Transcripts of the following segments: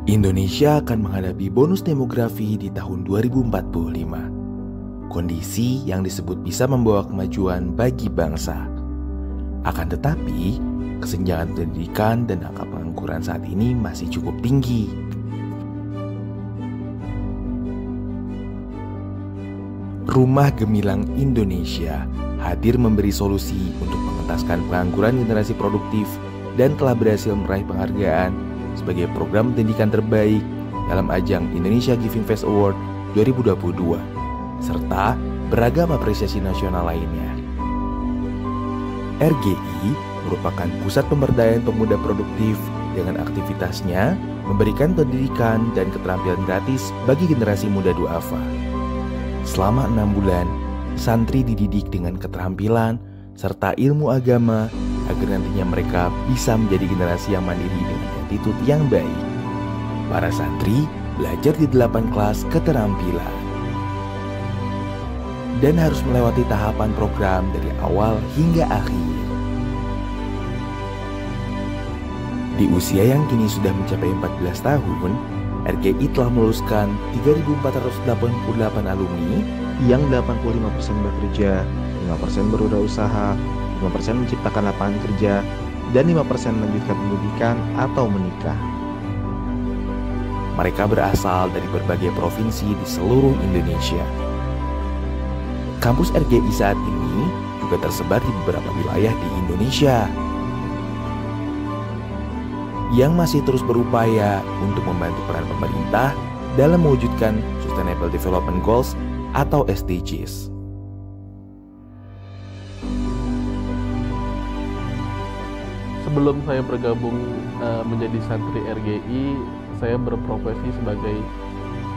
Indonesia akan menghadapi bonus demografi di tahun 2045. Kondisi yang disebut bisa membawa kemajuan bagi bangsa. Akan tetapi, kesenjangan pendidikan dan angka pengangguran saat ini masih cukup tinggi. Rumah Gemilang Indonesia hadir memberi solusi untuk mengentaskan pengangguran generasi produktif dan telah berhasil meraih penghargaan sebagai program pendidikan terbaik dalam ajang Indonesia Giving Fest Award 2022, serta beragam apresiasi nasional lainnya. RGI merupakan pusat pemberdayaan pemuda produktif dengan aktivitasnya memberikan pendidikan dan keterampilan gratis bagi generasi muda duafa. Selama 6 bulan, santri dididik dengan keterampilan serta ilmu agama agar nantinya mereka bisa menjadi generasi yang mandiri dengan attitude yang baik. Para santri belajar di 8 kelas keterampilan dan harus melewati tahapan program dari awal hingga akhir. Di usia yang kini sudah mencapai 14 tahun, RGI telah meluluskan 3.488 alumni yang 85% bekerja, 5% berwirausaha, 5% menciptakan lapangan kerja, dan 5% melanjutkan pendidikan atau menikah. Mereka berasal dari berbagai provinsi di seluruh Indonesia. Kampus RGI saat ini juga tersebar di beberapa wilayah di Indonesia yang masih terus berupaya untuk membantu peran pemerintah dalam mewujudkan Sustainable Development Goals atau SDGs. Sebelum saya bergabung menjadi santri RGI, saya berprofesi sebagai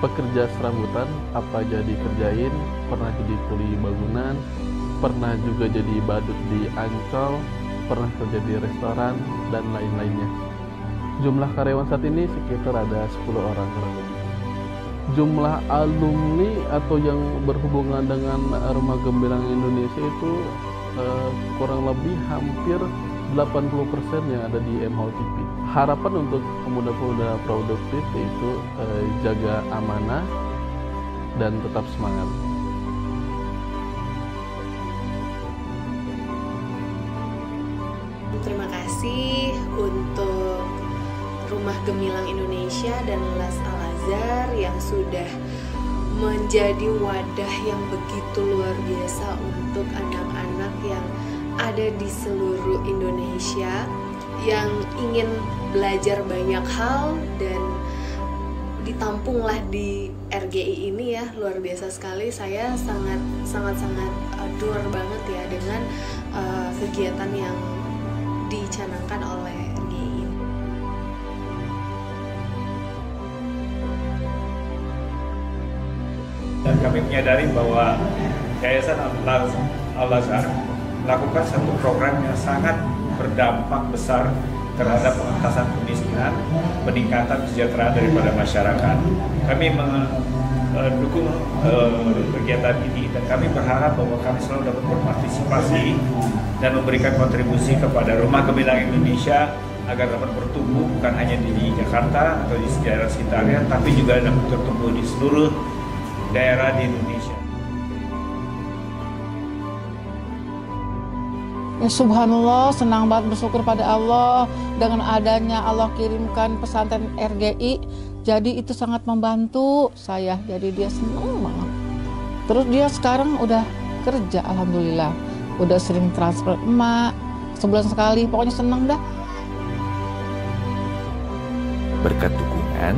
pekerja serabutan, apa aja dikerjain, pernah jadi kuli bangunan, pernah juga jadi badut di Ancol, pernah kerja di restoran, dan lain-lainnya. Jumlah karyawan saat ini sekitar ada 10 orang kurang lebih. Jumlah alumni atau yang berhubungan dengan Rumah Gemilang Indonesia itu kurang lebih hampir 80% yang ada di MHOTP. Harapan untuk pemuda-pemuda produktif itu jaga amanah dan tetap semangat. Terima kasih untuk Rumah Gemilang Indonesia dan Les Al-Azhar yang sudah menjadi wadah yang begitu luar biasa untuk anak-anak yang ada di seluruh Indonesia yang ingin belajar banyak hal dan ditampunglah di RGI ini ya. Luar biasa sekali, saya sangat adore banget ya dengan kegiatan yang dicanangkan oleh RGI ini. Dan kami menyadari bahwa Yayasan Al-Azhar melakukan satu program yang sangat berdampak besar terhadap pengentasan kemiskinan, peningkatan kesejahteraan daripada masyarakat. Kami mendukung kegiatan ini dan kami berharap bahwa kami selalu dapat berpartisipasi dan memberikan kontribusi kepada Rumah Gemilang Indonesia agar dapat bertumbuh bukan hanya di Jakarta atau di daerah sekitarnya, tapi juga dapat bertumbuh di seluruh daerah di Indonesia. Ya subhanallah, senang banget, bersyukur pada Allah dengan adanya Allah kirimkan pesantren RGI. Jadi itu sangat membantu saya, jadi dia senang banget. Terus dia sekarang udah kerja, alhamdulillah. Udah sering transfer emak, sebulan sekali, pokoknya senang dah. Berkat dukungan,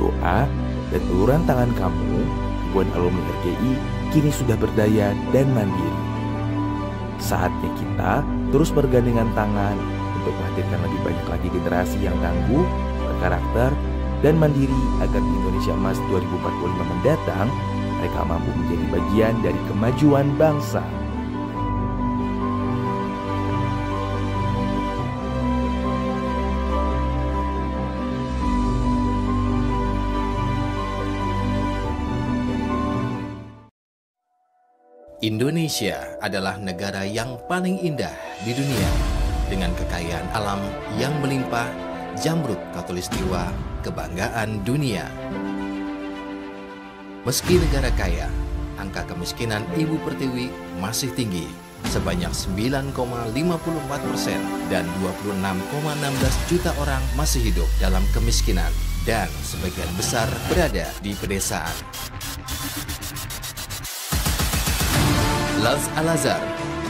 doa, dan uluran tangan kamu, ribuan alumni RGI kini sudah berdaya dan mandiri. Saatnya kita terus bergandengan tangan untuk menghadirkan lebih banyak lagi generasi yang tangguh, berkarakter, dan mandiri agar di Indonesia Emas 2045 mendatang mereka mampu menjadi bagian dari kemajuan bangsa. Indonesia adalah negara yang paling indah di dunia dengan kekayaan alam yang melimpah Jamrud Khatulistiwa, kebanggaan dunia. Meski negara kaya, angka kemiskinan Ibu Pertiwi masih tinggi, sebanyak 9,54% dan 26,16 juta orang masih hidup dalam kemiskinan dan sebagian besar berada di pedesaan. Las Al-Azhar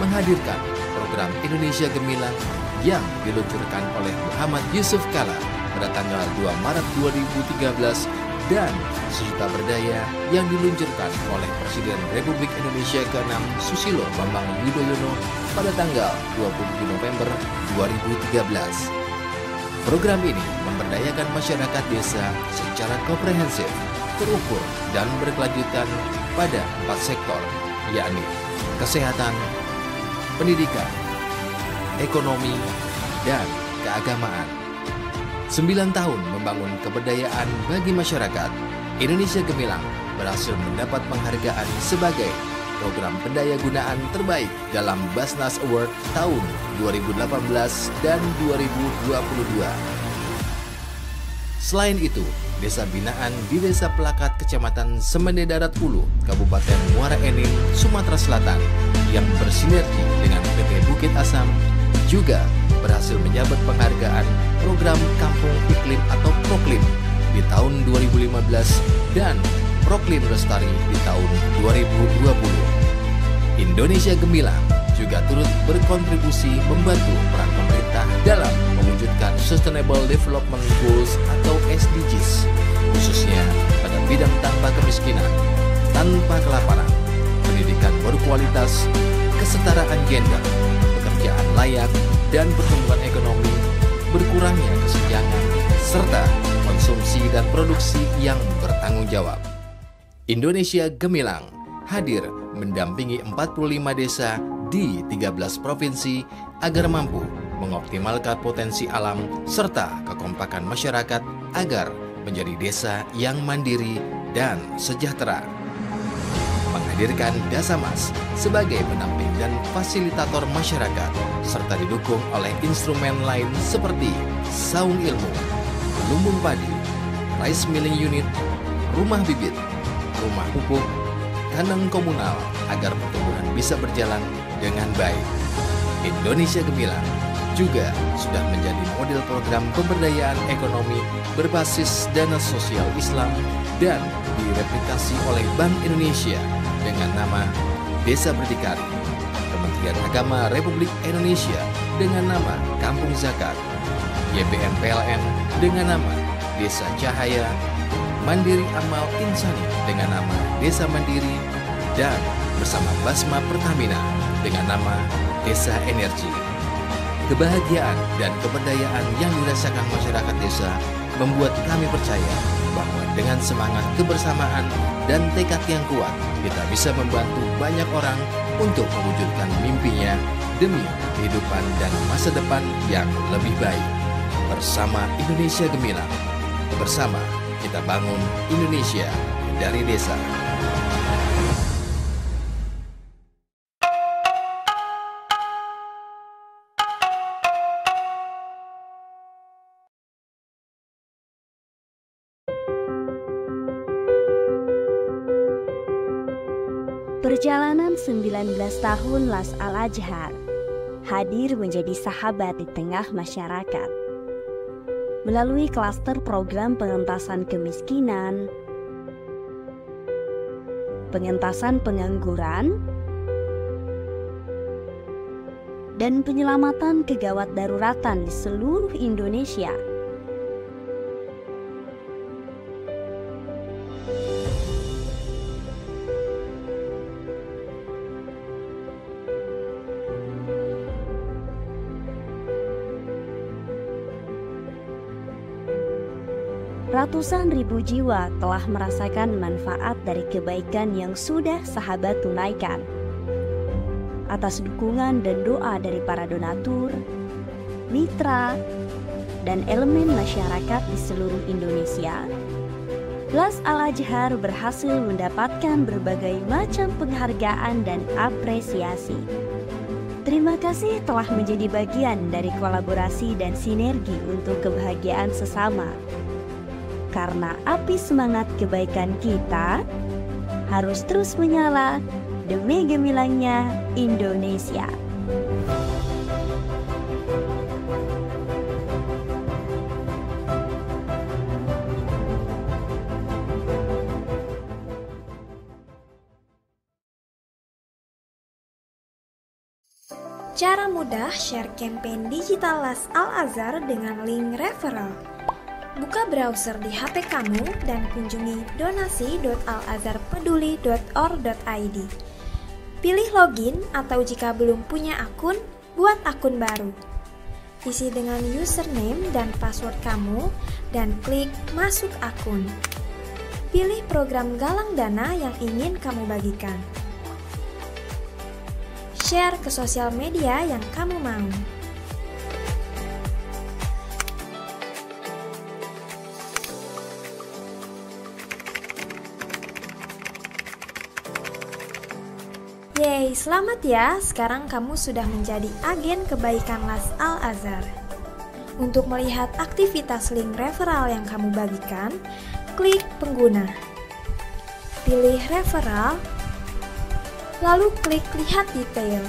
menghadirkan program Indonesia Gemilang yang diluncurkan oleh Muhammad Yusuf Kala pada tanggal 2 Maret 2013 dan Sejuta Berdaya yang diluncurkan oleh Presiden Republik Indonesia ke-6 Susilo Bambang Yudhoyono pada tanggal 27 November 2013. Program ini memberdayakan masyarakat desa secara komprehensif, terukur, dan berkelanjutan pada 4 sektor, yakni kesehatan, pendidikan, ekonomi, dan keagamaan. 9 tahun membangun keberdayaan bagi masyarakat, Indonesia Gemilang berhasil mendapat penghargaan sebagai program pendayagunaan terbaik dalam Basnas Award tahun 2018 dan 2022. Selain itu, Desa Binaan di Desa Pelakat Kecamatan Semende Darat Ulu, Kabupaten Muara Enim, Sumatera Selatan yang bersinergi dengan PT Bukit Asam juga berhasil menyabet penghargaan program Kampung Iklim atau Proklim di tahun 2015 dan Proklim Lestari di tahun 2020. Indonesia Gemilang juga turut berkontribusi membantu peran pemerintah dalam mewujudkan Sustainable Development Goals atau SDGs, khususnya pada bidang tanpa kemiskinan, tanpa kelaparan, pendidikan berkualitas, kesetaraan gender, pekerjaan layak, dan pertumbuhan ekonomi, berkurangnya kesenjangan, serta konsumsi dan produksi yang bertanggung jawab. Indonesia Gemilang hadir mendampingi 45 desa di 13 provinsi agar mampu mengoptimalkan potensi alam serta kekompakan masyarakat agar menjadi desa yang mandiri dan sejahtera. Menghadirkan Dasamas sebagai pendamping dan fasilitator masyarakat serta didukung oleh instrumen lain seperti Saung Ilmu, Lumbung Padi, Rice Milling Unit, Rumah Bibit, Rumah Pupuk, Kandang Komunal agar pertumbuhan bisa berjalan dengan baik. Indonesia Gemilang juga sudah menjadi model program pemberdayaan ekonomi berbasis dana sosial Islam dan direplikasi oleh Bank Indonesia dengan nama Desa Berdikari, Kementerian Agama Republik Indonesia dengan nama Kampung Zakat, YBN PLN dengan nama Desa Cahaya, Mandiri Amal Insani dengan nama Desa Mandiri, dan bersama Basma Pertamina dengan nama Desa Energi. Kebahagiaan dan keberdayaan yang dirasakan masyarakat desa membuat kami percaya bahwa dengan semangat kebersamaan dan tekad yang kuat, kita bisa membantu banyak orang untuk mewujudkan mimpinya demi kehidupan dan masa depan yang lebih baik. Bersama Indonesia Gemilang, bersama kita bangun Indonesia dari desa. Perjalanan 19 tahun Las Al-Azhar hadir menjadi sahabat di tengah masyarakat. Melalui klaster program pengentasan kemiskinan, pengentasan pengangguran, dan penyelamatan kegawat daruratan di seluruh Indonesia. Ratusan ribu jiwa telah merasakan manfaat dari kebaikan yang sudah sahabat tunaikan. Atas dukungan dan doa dari para donatur, mitra, dan elemen masyarakat di seluruh Indonesia, Las Al-Azhar berhasil mendapatkan berbagai macam penghargaan dan apresiasi. Terima kasih telah menjadi bagian dari kolaborasi dan sinergi untuk kebahagiaan sesama. Karena api semangat kebaikan kita harus terus menyala demi gemilangnya Indonesia. Cara mudah share campaign digital Las Al-Azhar dengan link referral. Buka browser di HP kamu dan kunjungi donasi.alazharpeduli.org.id. Pilih login atau jika belum punya akun, buat akun baru. Isi dengan username dan password kamu dan klik masuk akun. Pilih program galang dana yang ingin kamu bagikan. Share ke sosial media yang kamu mau. Yeay, selamat ya, sekarang kamu sudah menjadi agen kebaikan Las Al-Azhar. Untuk melihat aktivitas link referral yang kamu bagikan, klik pengguna. Pilih referral, lalu klik lihat detail.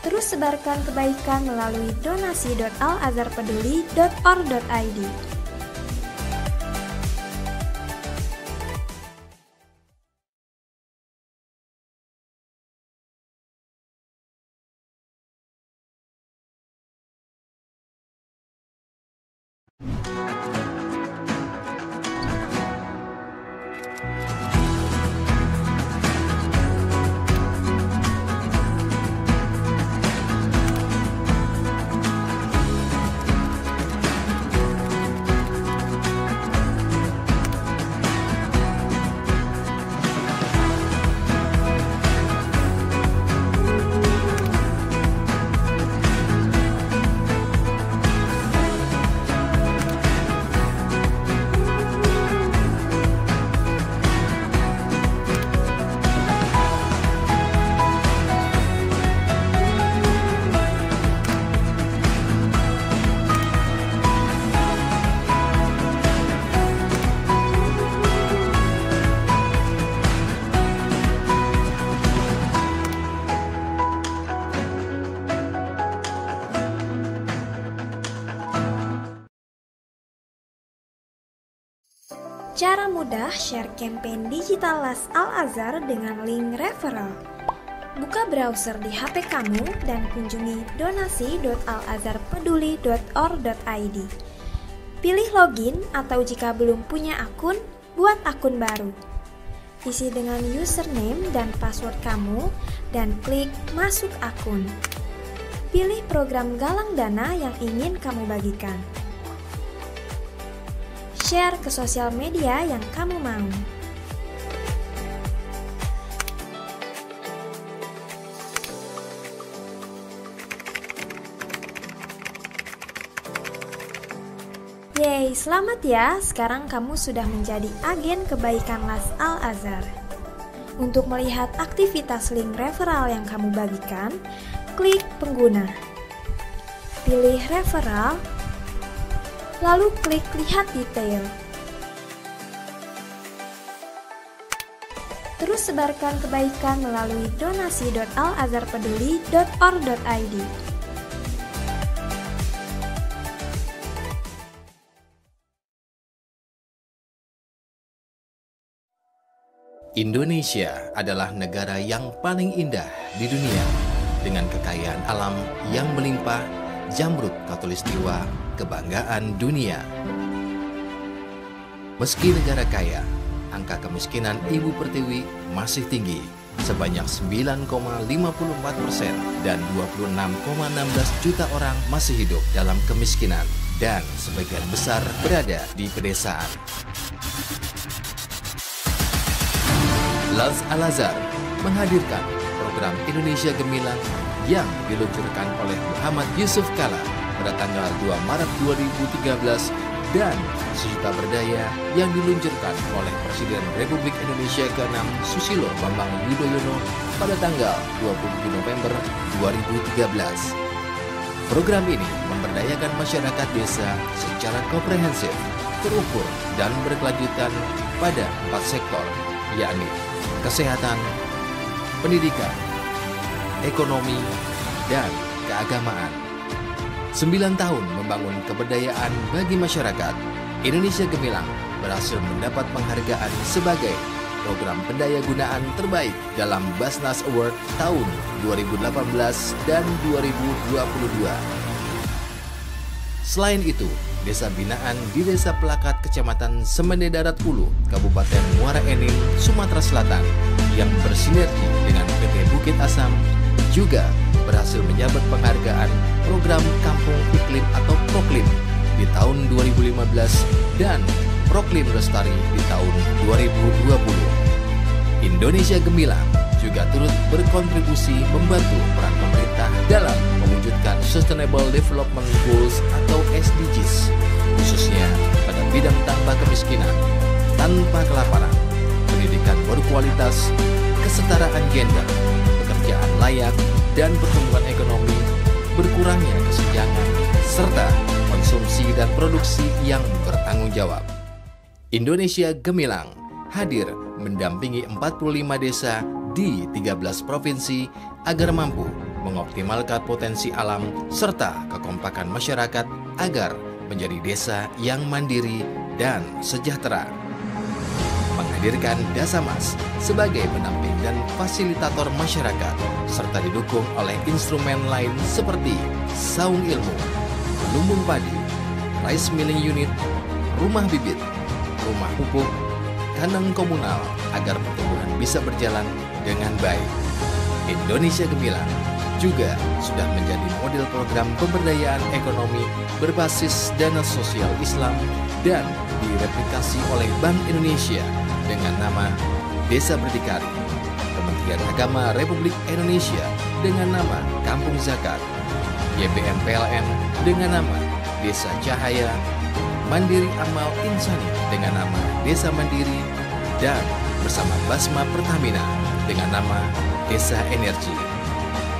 Terus sebarkan kebaikan melalui donasi.alazharpeduli.org.id. Cara mudah share campaign digital Las Al-Azhar dengan link referral. Buka browser di HP kamu dan kunjungi donasi.alazharpeduli.org.id. Pilih login atau jika belum punya akun, buat akun baru. Isi dengan username dan password kamu dan klik masuk akun. Pilih program galang dana yang ingin kamu bagikan. Share ke sosial media yang kamu mau. Yeay, selamat ya, sekarang kamu sudah menjadi agen kebaikan Las Al-Azhar. Untuk melihat aktivitas link referral yang kamu bagikan, klik pengguna. Pilih referral, lalu klik lihat detail. Terus sebarkan kebaikan melalui donasi.alazharpeduli.org.id. Indonesia adalah negara yang paling indah di dunia dengan kekayaan alam yang melimpah, jamrut khatulistiwa, kebanggaan dunia. Meski negara kaya, angka kemiskinan Ibu Pertiwi masih tinggi, sebanyak 9,54% dan 26,16 juta orang masih hidup dalam kemiskinan dan sebagian besar berada di pedesaan. Las Al-Azhar menghadirkan program Indonesia Gemilang yang diluncurkan oleh Muhammad Yusuf Kala pada tanggal 2 Maret 2013 dan sejuta berdaya yang diluncurkan oleh Presiden Republik Indonesia ke-6 Susilo Bambang Yudhoyono pada tanggal 27 November 2013. Program ini memberdayakan masyarakat desa secara komprehensif, terukur, dan berkelanjutan pada 4 sektor, yakni kesehatan, pendidikan, ekonomi, dan keagamaan. 9 tahun membangun keberdayaan bagi masyarakat, Indonesia Gemilang berhasil mendapat penghargaan sebagai program pendayagunaan terbaik dalam Basnas Award tahun 2018 dan 2022. Selain itu, Desa Binaan di Desa Pelakat Kecamatan Semende Darat Ulu, Kabupaten Muara Enim, Sumatera Selatan yang bersinergi dengan PT Bukit Asam juga berhasil menyabet penghargaan program Kampung Iklim atau Proklim di tahun 2015 dan Proklim Lestari di tahun 2020. Indonesia Gemilang juga turut berkontribusi membantu peran pemerintah dalam mewujudkan Sustainable Development Goals atau SDGs, khususnya pada bidang tanpa kemiskinan, tanpa kelaparan, pendidikan berkualitas, kesetaraan gender, pekerjaan layak, dan pertumbuhan ekonomi, berkurangnya kesenjangan, serta konsumsi dan produksi yang bertanggung jawab. Indonesia Gemilang hadir mendampingi 45 desa di 13 provinsi agar mampu mengoptimalkan potensi alam serta kekompakan masyarakat agar menjadi desa yang mandiri dan sejahtera. Menghadirkan Dasamas sebagai pendamping dan fasilitator masyarakat serta didukung oleh instrumen lain seperti saung ilmu, lumbung padi, rice milling unit, rumah bibit, rumah pupuk, kandang komunal agar pertumbuhan bisa berjalan dengan baik. Indonesia Gemilang juga sudah menjadi model program pemberdayaan ekonomi berbasis dana sosial Islam dan direplikasi oleh Bank Indonesia dengan nama Desa Berdikari, Kementerian Agama Republik Indonesia dengan nama Kampung Zakat, YBM PLN dengan nama Desa Cahaya, Mandiri Amal Insani dengan nama Desa Mandiri, dan bersama Basma Pertamina dengan nama Desa Energi.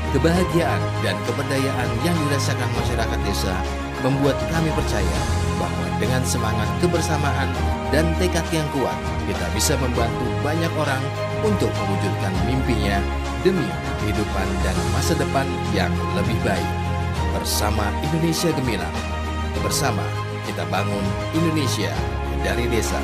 Kebahagiaan dan keberdayaan yang dirasakan masyarakat desa membuat kami percaya bahwa dengan semangat kebersamaan dan tekad yang kuat, kita bisa membantu banyak orang untuk mewujudkan mimpinya demi kehidupan dan masa depan yang lebih baik. Bersama Indonesia Gemilang, bersama kita bangun Indonesia dari desa.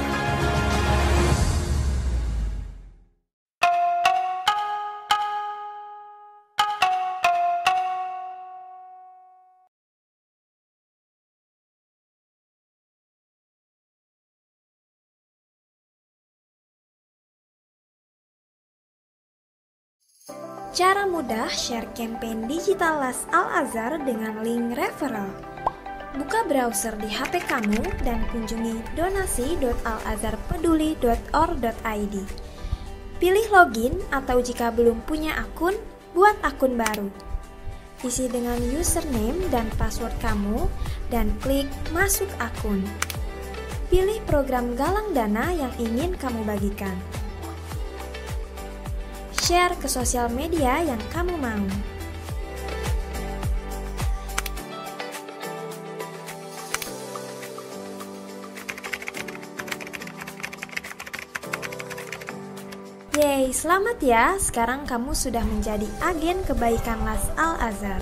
Cara mudah share campaign digital Las Al-Azhar dengan link referral. Buka browser di HP kamu dan kunjungi donasi.alazharpeduli.org.id. Pilih login atau jika belum punya akun, buat akun baru. Isi dengan username dan password kamu dan klik masuk akun. Pilih program galang dana yang ingin kamu bagikan. Share ke sosial media yang kamu mau. Yeay, selamat ya, sekarang kamu sudah menjadi agen kebaikan Las Al-Azhar.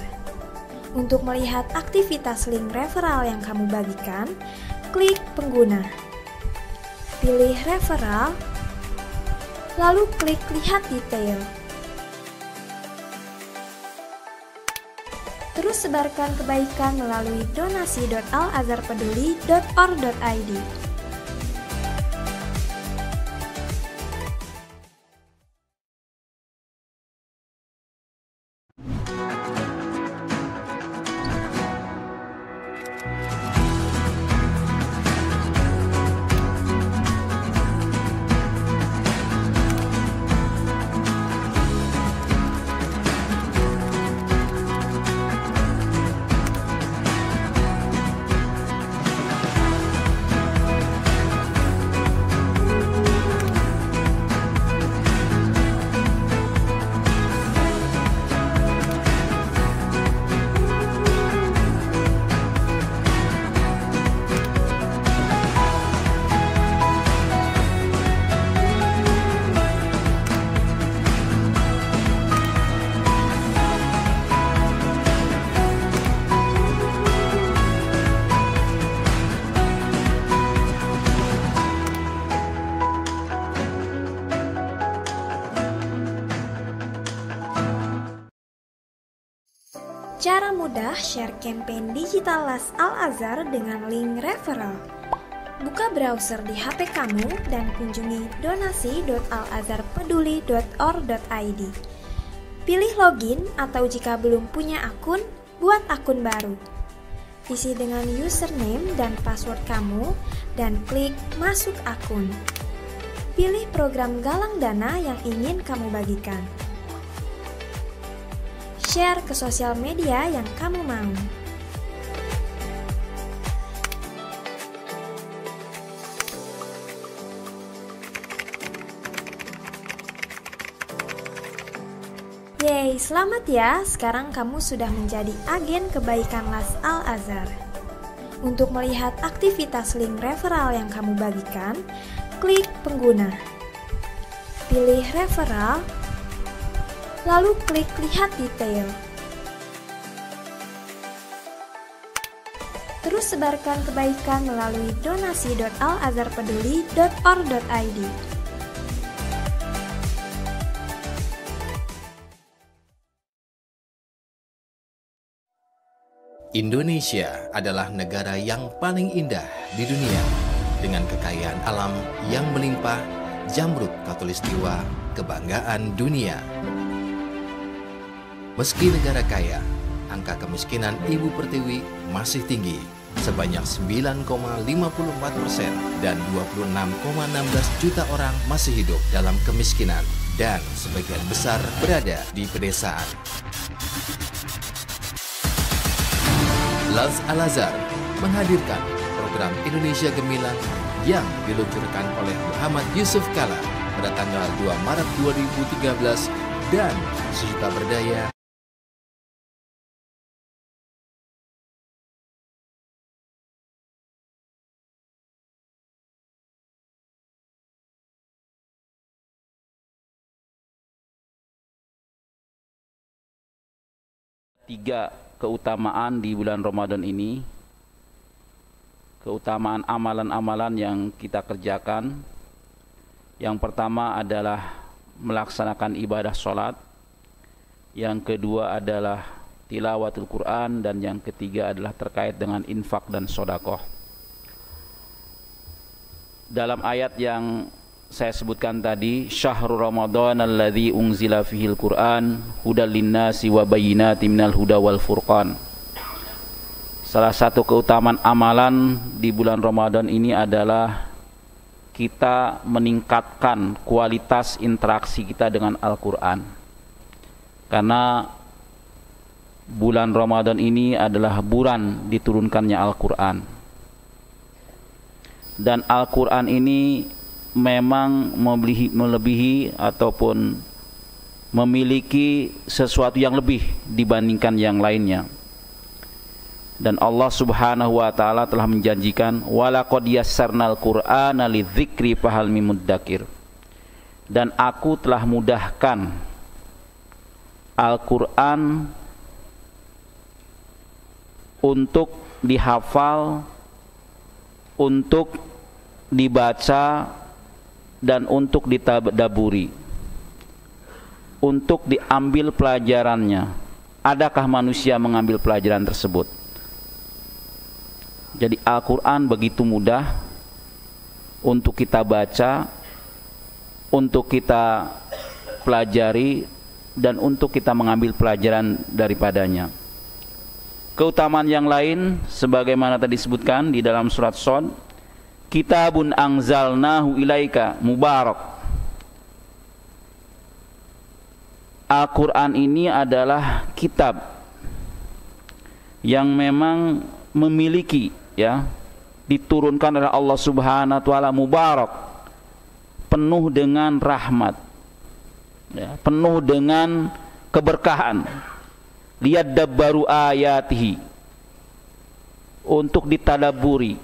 Untuk melihat aktivitas link referral yang kamu bagikan, klik pengguna. Pilih referral, lalu klik lihat detail. Terus sebarkan kebaikan melalui donasi.alazharpeduli.org.id. Cara mudah share campaign digital Las Al-Azhar dengan link referral. Buka browser di HP kamu dan kunjungi donasi.alazharpeduli.org.id. Pilih login atau jika belum punya akun, buat akun baru. Isi dengan username dan password kamu dan klik masuk akun. Pilih program galang dana yang ingin kamu bagikan. Share ke sosial media yang kamu mau. Yeay, selamat ya, sekarang kamu sudah menjadi agen kebaikan Las Al-Azhar. Untuk melihat aktivitas link referral yang kamu bagikan, klik pengguna. Pilih referral, lalu klik lihat detail. Terus sebarkan kebaikan melalui donasi.alazharpeduli.org.id. Indonesia adalah negara yang paling indah di dunia dengan kekayaan alam yang melimpah, jamrut khatulistiwa, kebanggaan dunia. Meski negara kaya, angka kemiskinan Ibu Pertiwi masih tinggi, sebanyak 9,54% dan 26,16 juta orang masih hidup dalam kemiskinan dan sebagian besar berada di pedesaan. Las Al-Azhar menghadirkan program Indonesia Gemilang yang diluncurkan oleh Muhammad Yusuf Kala pada tanggal 2 Maret 2013 dan Sejuta Berdaya. Tiga keutamaan di bulan Ramadan ini, keutamaan amalan-amalan yang kita kerjakan. Yang pertama adalah melaksanakan ibadah sholat, yang kedua adalah tilawatul Quran, dan yang ketiga adalah terkait dengan infak dan sodakoh. Dalam ayat yang saya sebutkan tadi, syahrul Ramadan alladzi unzila fihil Quran hudal linnasi wa bayyinatin minal huda wal furqan. Salah satu keutamaan amalan di bulan Ramadan ini adalah kita meningkatkan kualitas interaksi kita dengan Al-Quran. Karena bulan Ramadan ini adalah bulan diturunkannya Al-Quran. Dan Al-Quran ini memang melebihi ataupun memiliki sesuatu yang lebih dibandingkan yang lainnya. Dan Allah Subhanahu wa taala telah menjanjikan walaqad yassarnal Qur'ana lidzikri fahal mim muddakir. Dan aku telah mudahkan Al-Qur'an untuk dihafal, untuk dibaca, dan untuk ditadaburi, untuk diambil pelajarannya. Adakah manusia mengambil pelajaran tersebut? Jadi Al-Quran begitu mudah untuk kita baca, untuk kita pelajari, dan untuk kita mengambil pelajaran daripadanya. Keutamaan yang lain sebagaimana tadi disebutkan di dalam surat Shad, kitabun anzalnahu ilaika mubarak. Al-Quran ini adalah kitab yang memang memiliki, ya, diturunkan oleh Allah Subhanahu wa taala, mubarak, penuh dengan rahmat, ya, penuh dengan keberkahan. Liyadabbaru ayatihi, untuk ditadaburi,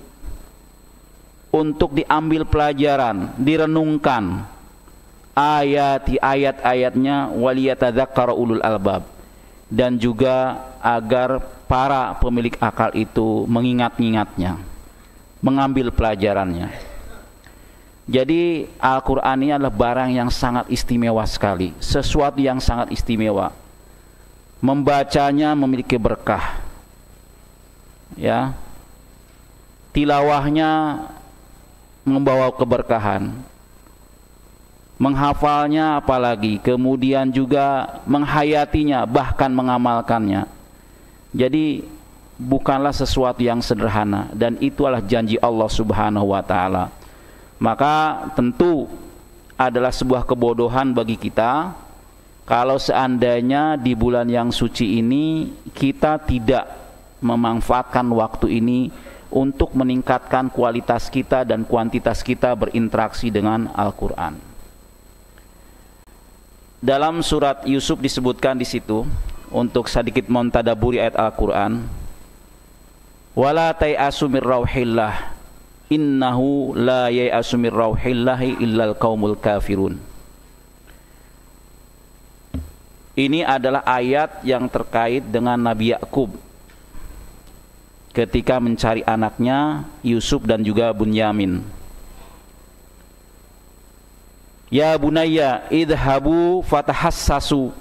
untuk diambil pelajaran, direnungkan ayat-ayatnya, waliyatadzakkara ulul albab, dan juga agar para pemilik akal itu mengingat-ingatnya, mengambil pelajarannya. Jadi Al-Quran ini adalah barang yang sangat istimewa sekali, sesuatu yang sangat istimewa. membacanya memiliki berkah, ya, tilawahnya membawa keberkahan, menghafalnya apalagi, kemudian juga menghayatinya, bahkan mengamalkannya. Jadi bukanlah sesuatu yang sederhana, dan itu adalah janji Allah Subhanahu wa taala. Maka tentu adalah sebuah kebodohan bagi kita kalau seandainya di bulan yang suci ini kita tidak memanfaatkan waktu ini untuk meningkatkan kualitas kita dan kuantitas kita berinteraksi dengan Al-Quran. Dalam surat Yusuf disebutkan di situ, untuk sedikit mentadaburi ayat Al-Quran, wala tai'asu mir rauhillah innahu la yai'asu mir rauhillahi illal qaumul kafirun. Ini adalah ayat yang terkait dengan Nabi Yakub ketika mencari anaknya Yusuf dan juga Bunyamin. Ya bunayya idhabu fatahassasu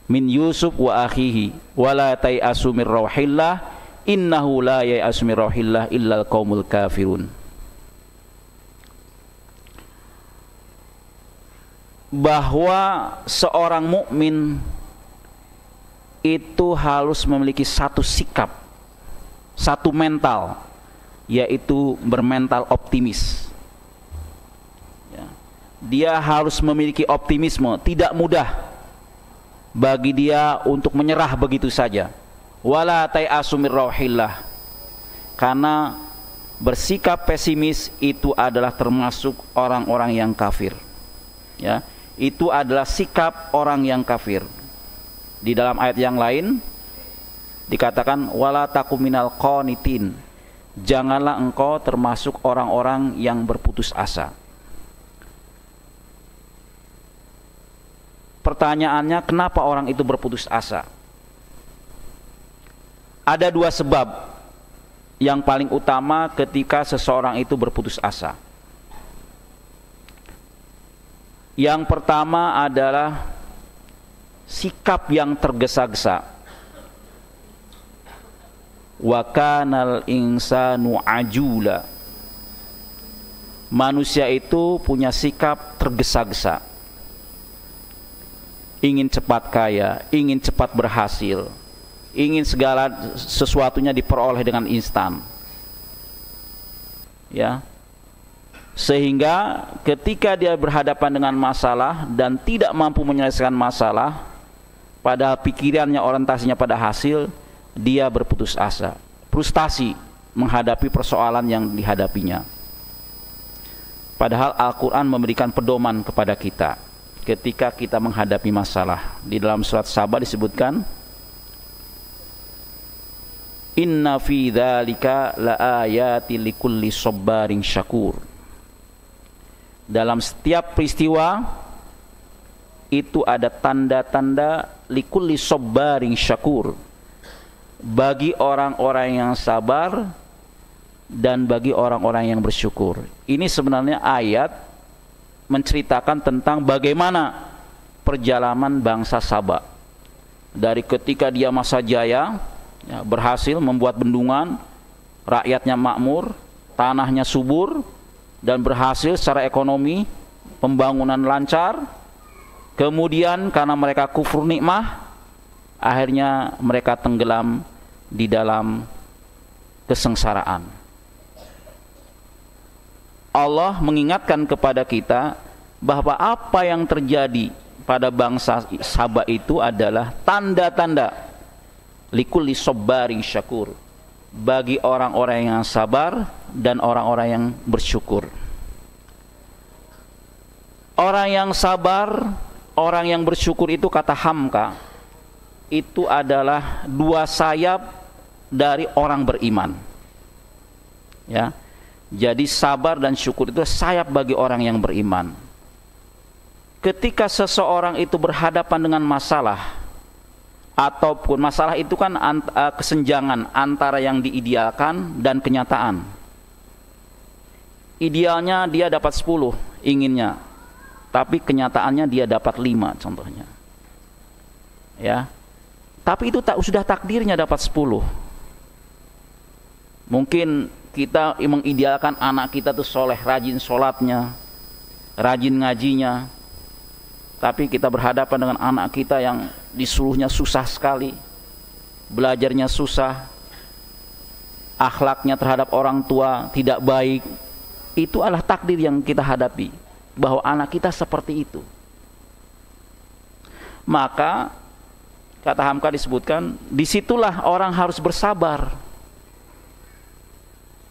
min Yusuf wa akhihi wala tai'asu mir rauhillah innahu la yai'asu mir rauhillah illal qaumul kafirun. Bahwa seorang mukmin itu harus memiliki satu sikap, satu mental, yaitu bermental optimis. Dia harus memiliki optimisme, tidak mudah bagi dia untuk menyerah begitu saja. Wala tai'asu mir rauhillah, karena bersikap pesimis itu adalah termasuk orang-orang yang kafir. Ya, itu adalah sikap orang yang kafir. Di dalam ayat yang lain dikatakan wala takum minal qanitin, janganlah engkau termasuk orang-orang yang berputus asa. Pertanyaannya, kenapa orang itu berputus asa? Ada dua sebab yang paling utama ketika seseorang itu berputus asa. Yang pertama adalah sikap yang tergesa-gesa. Wa kanal insanu ajula. Manusia itu punya sikap tergesa-gesa. Ingin cepat kaya, ingin cepat berhasil, ingin segala sesuatunya diperoleh dengan instan. Ya. Sehingga ketika dia berhadapan dengan masalah dan tidak mampu menyelesaikan masalah, padahal pikirannya, orientasinya pada hasil, dia berputus asa, frustasi menghadapi persoalan yang dihadapinya. Padahal Al-Quran memberikan pedoman kepada kita ketika kita menghadapi masalah. Di dalam surat Saba disebutkan, inna fi dzalika laayati likulli sabarin syakur. Dalam setiap peristiwa itu ada tanda-tanda likulli sabarin syakur, bagi orang-orang yang sabar dan bagi orang-orang yang bersyukur. Ini sebenarnya ayat menceritakan tentang bagaimana perjalanan bangsa Saba dari ketika dia masa jaya, ya, berhasil membuat bendungan, rakyatnya makmur, tanahnya subur, dan berhasil secara ekonomi, pembangunan lancar. Kemudian karena mereka kufur nikmah, akhirnya mereka tenggelam di dalam kesengsaraan. Allah mengingatkan kepada kita bahwa apa yang terjadi pada bangsa Saba itu adalah tanda-tanda likulli sabarin syakur, bagi orang-orang yang sabar dan orang-orang yang bersyukur. Orang yang sabar, orang yang bersyukur itu, kata Hamka, itu adalah dua sayap dari orang beriman. Ya. Jadi sabar dan syukur itu sayap bagi orang yang beriman. Ketika seseorang itu berhadapan dengan masalah, ataupun masalah itu kan kesenjangan antara yang diidealkan dan kenyataan. Idealnya dia dapat 10 inginnya, tapi kenyataannya dia dapat 5 contohnya. Ya, Tapi itu sudah takdirnya dapat 10. Mungkin kita mengidealkan anak kita tuh soleh, rajin sholatnya, rajin ngajinya. Tapi kita berhadapan dengan anak kita yang disuruhnya susah sekali, belajarnya susah, akhlaknya terhadap orang tua tidak baik. Itu adalah takdir yang kita hadapi, bahwa anak kita seperti itu. Maka kata Hamka disebutkan, disitulah orang harus bersabar,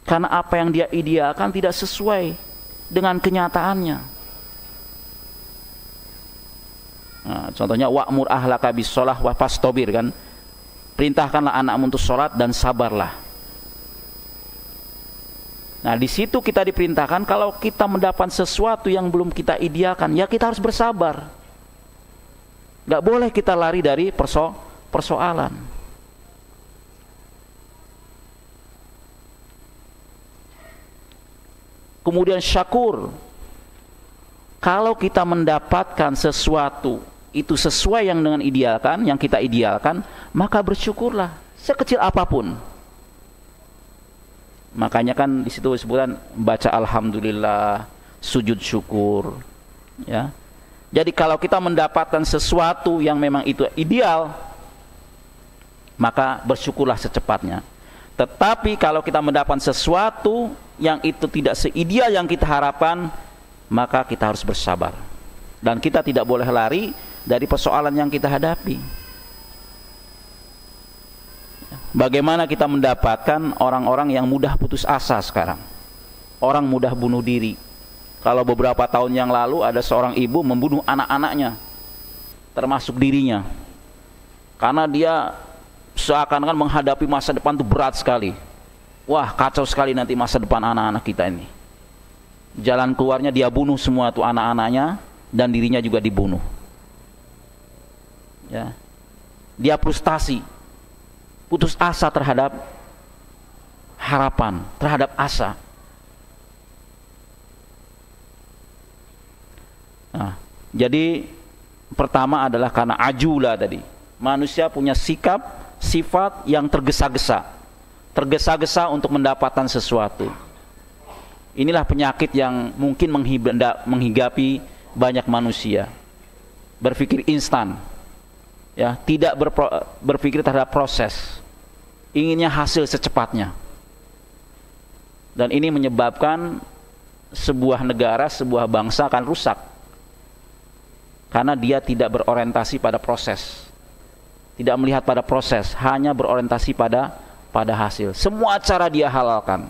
karena apa yang dia idealkan tidak sesuai dengan kenyataannya. Nah, contohnya wa'mur ahlaka bis-shalah wa fastobir, kan, perintahkanlah anakmu untuk sholat dan sabarlah. Nah, di situ kita diperintahkan kalau kita mendapat sesuatu yang belum kita idealkan, ya kita harus bersabar. Gak boleh kita lari dari persoalan. Kemudian syakur, kalau kita mendapatkan sesuatu itu sesuai yang dengan idealkan, yang kita idealkan, maka bersyukurlah sekecil apapun. Makanya kan di situ disebutkan baca alhamdulillah, sujud syukur, ya. Jadi kalau kita mendapatkan sesuatu yang memang itu ideal, maka bersyukurlah secepatnya. Tetapi kalau kita mendapat sesuatu yang itu tidak seideal yang kita harapkan, maka kita harus bersabar. Dan kita tidak boleh lari dari persoalan yang kita hadapi. Bagaimana kita mendapatkan orang-orang yang mudah putus asa sekarang? Orang mudah bunuh diri. Kalau beberapa tahun yang lalu ada seorang ibu membunuh anak-anaknya, termasuk dirinya, karena dia seakan-akan menghadapi masa depan itu berat sekali. Wah, kacau sekali nanti masa depan anak-anak kita ini. Jalan keluarnya dia bunuh semua tuh anak-anaknya, dan dirinya juga dibunuh. Ya. Dia frustasi, putus asa terhadap harapan, terhadap asa. Nah, jadi pertama adalah karena ajula tadi. Manusia punya sikap, sifat yang tergesa-gesa, tergesa-gesa untuk mendapatkan sesuatu. Inilah penyakit yang mungkin menghigapi banyak manusia. Berpikir instan, ya, tidak berpikir terhadap proses, inginnya hasil secepatnya. Dan ini menyebabkan sebuah negara, sebuah bangsa akan rusak, karena dia tidak berorientasi pada proses, tidak melihat pada proses, hanya berorientasi pada hasil. Semua cara dia halalkan,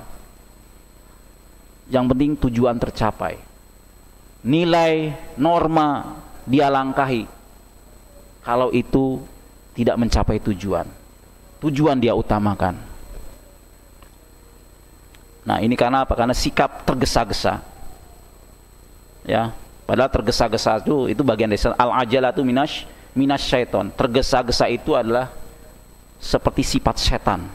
yang penting tujuan tercapai, nilai norma dia langkahi. Kalau itu tidak mencapai tujuan dia utamakan. Nah, ini karena apa? Karena sikap tergesa-gesa, ya. Padahal tergesa-gesa itu bagian dari al-ajalatu minas syaiton. Tergesa-gesa itu adalah seperti sifat setan.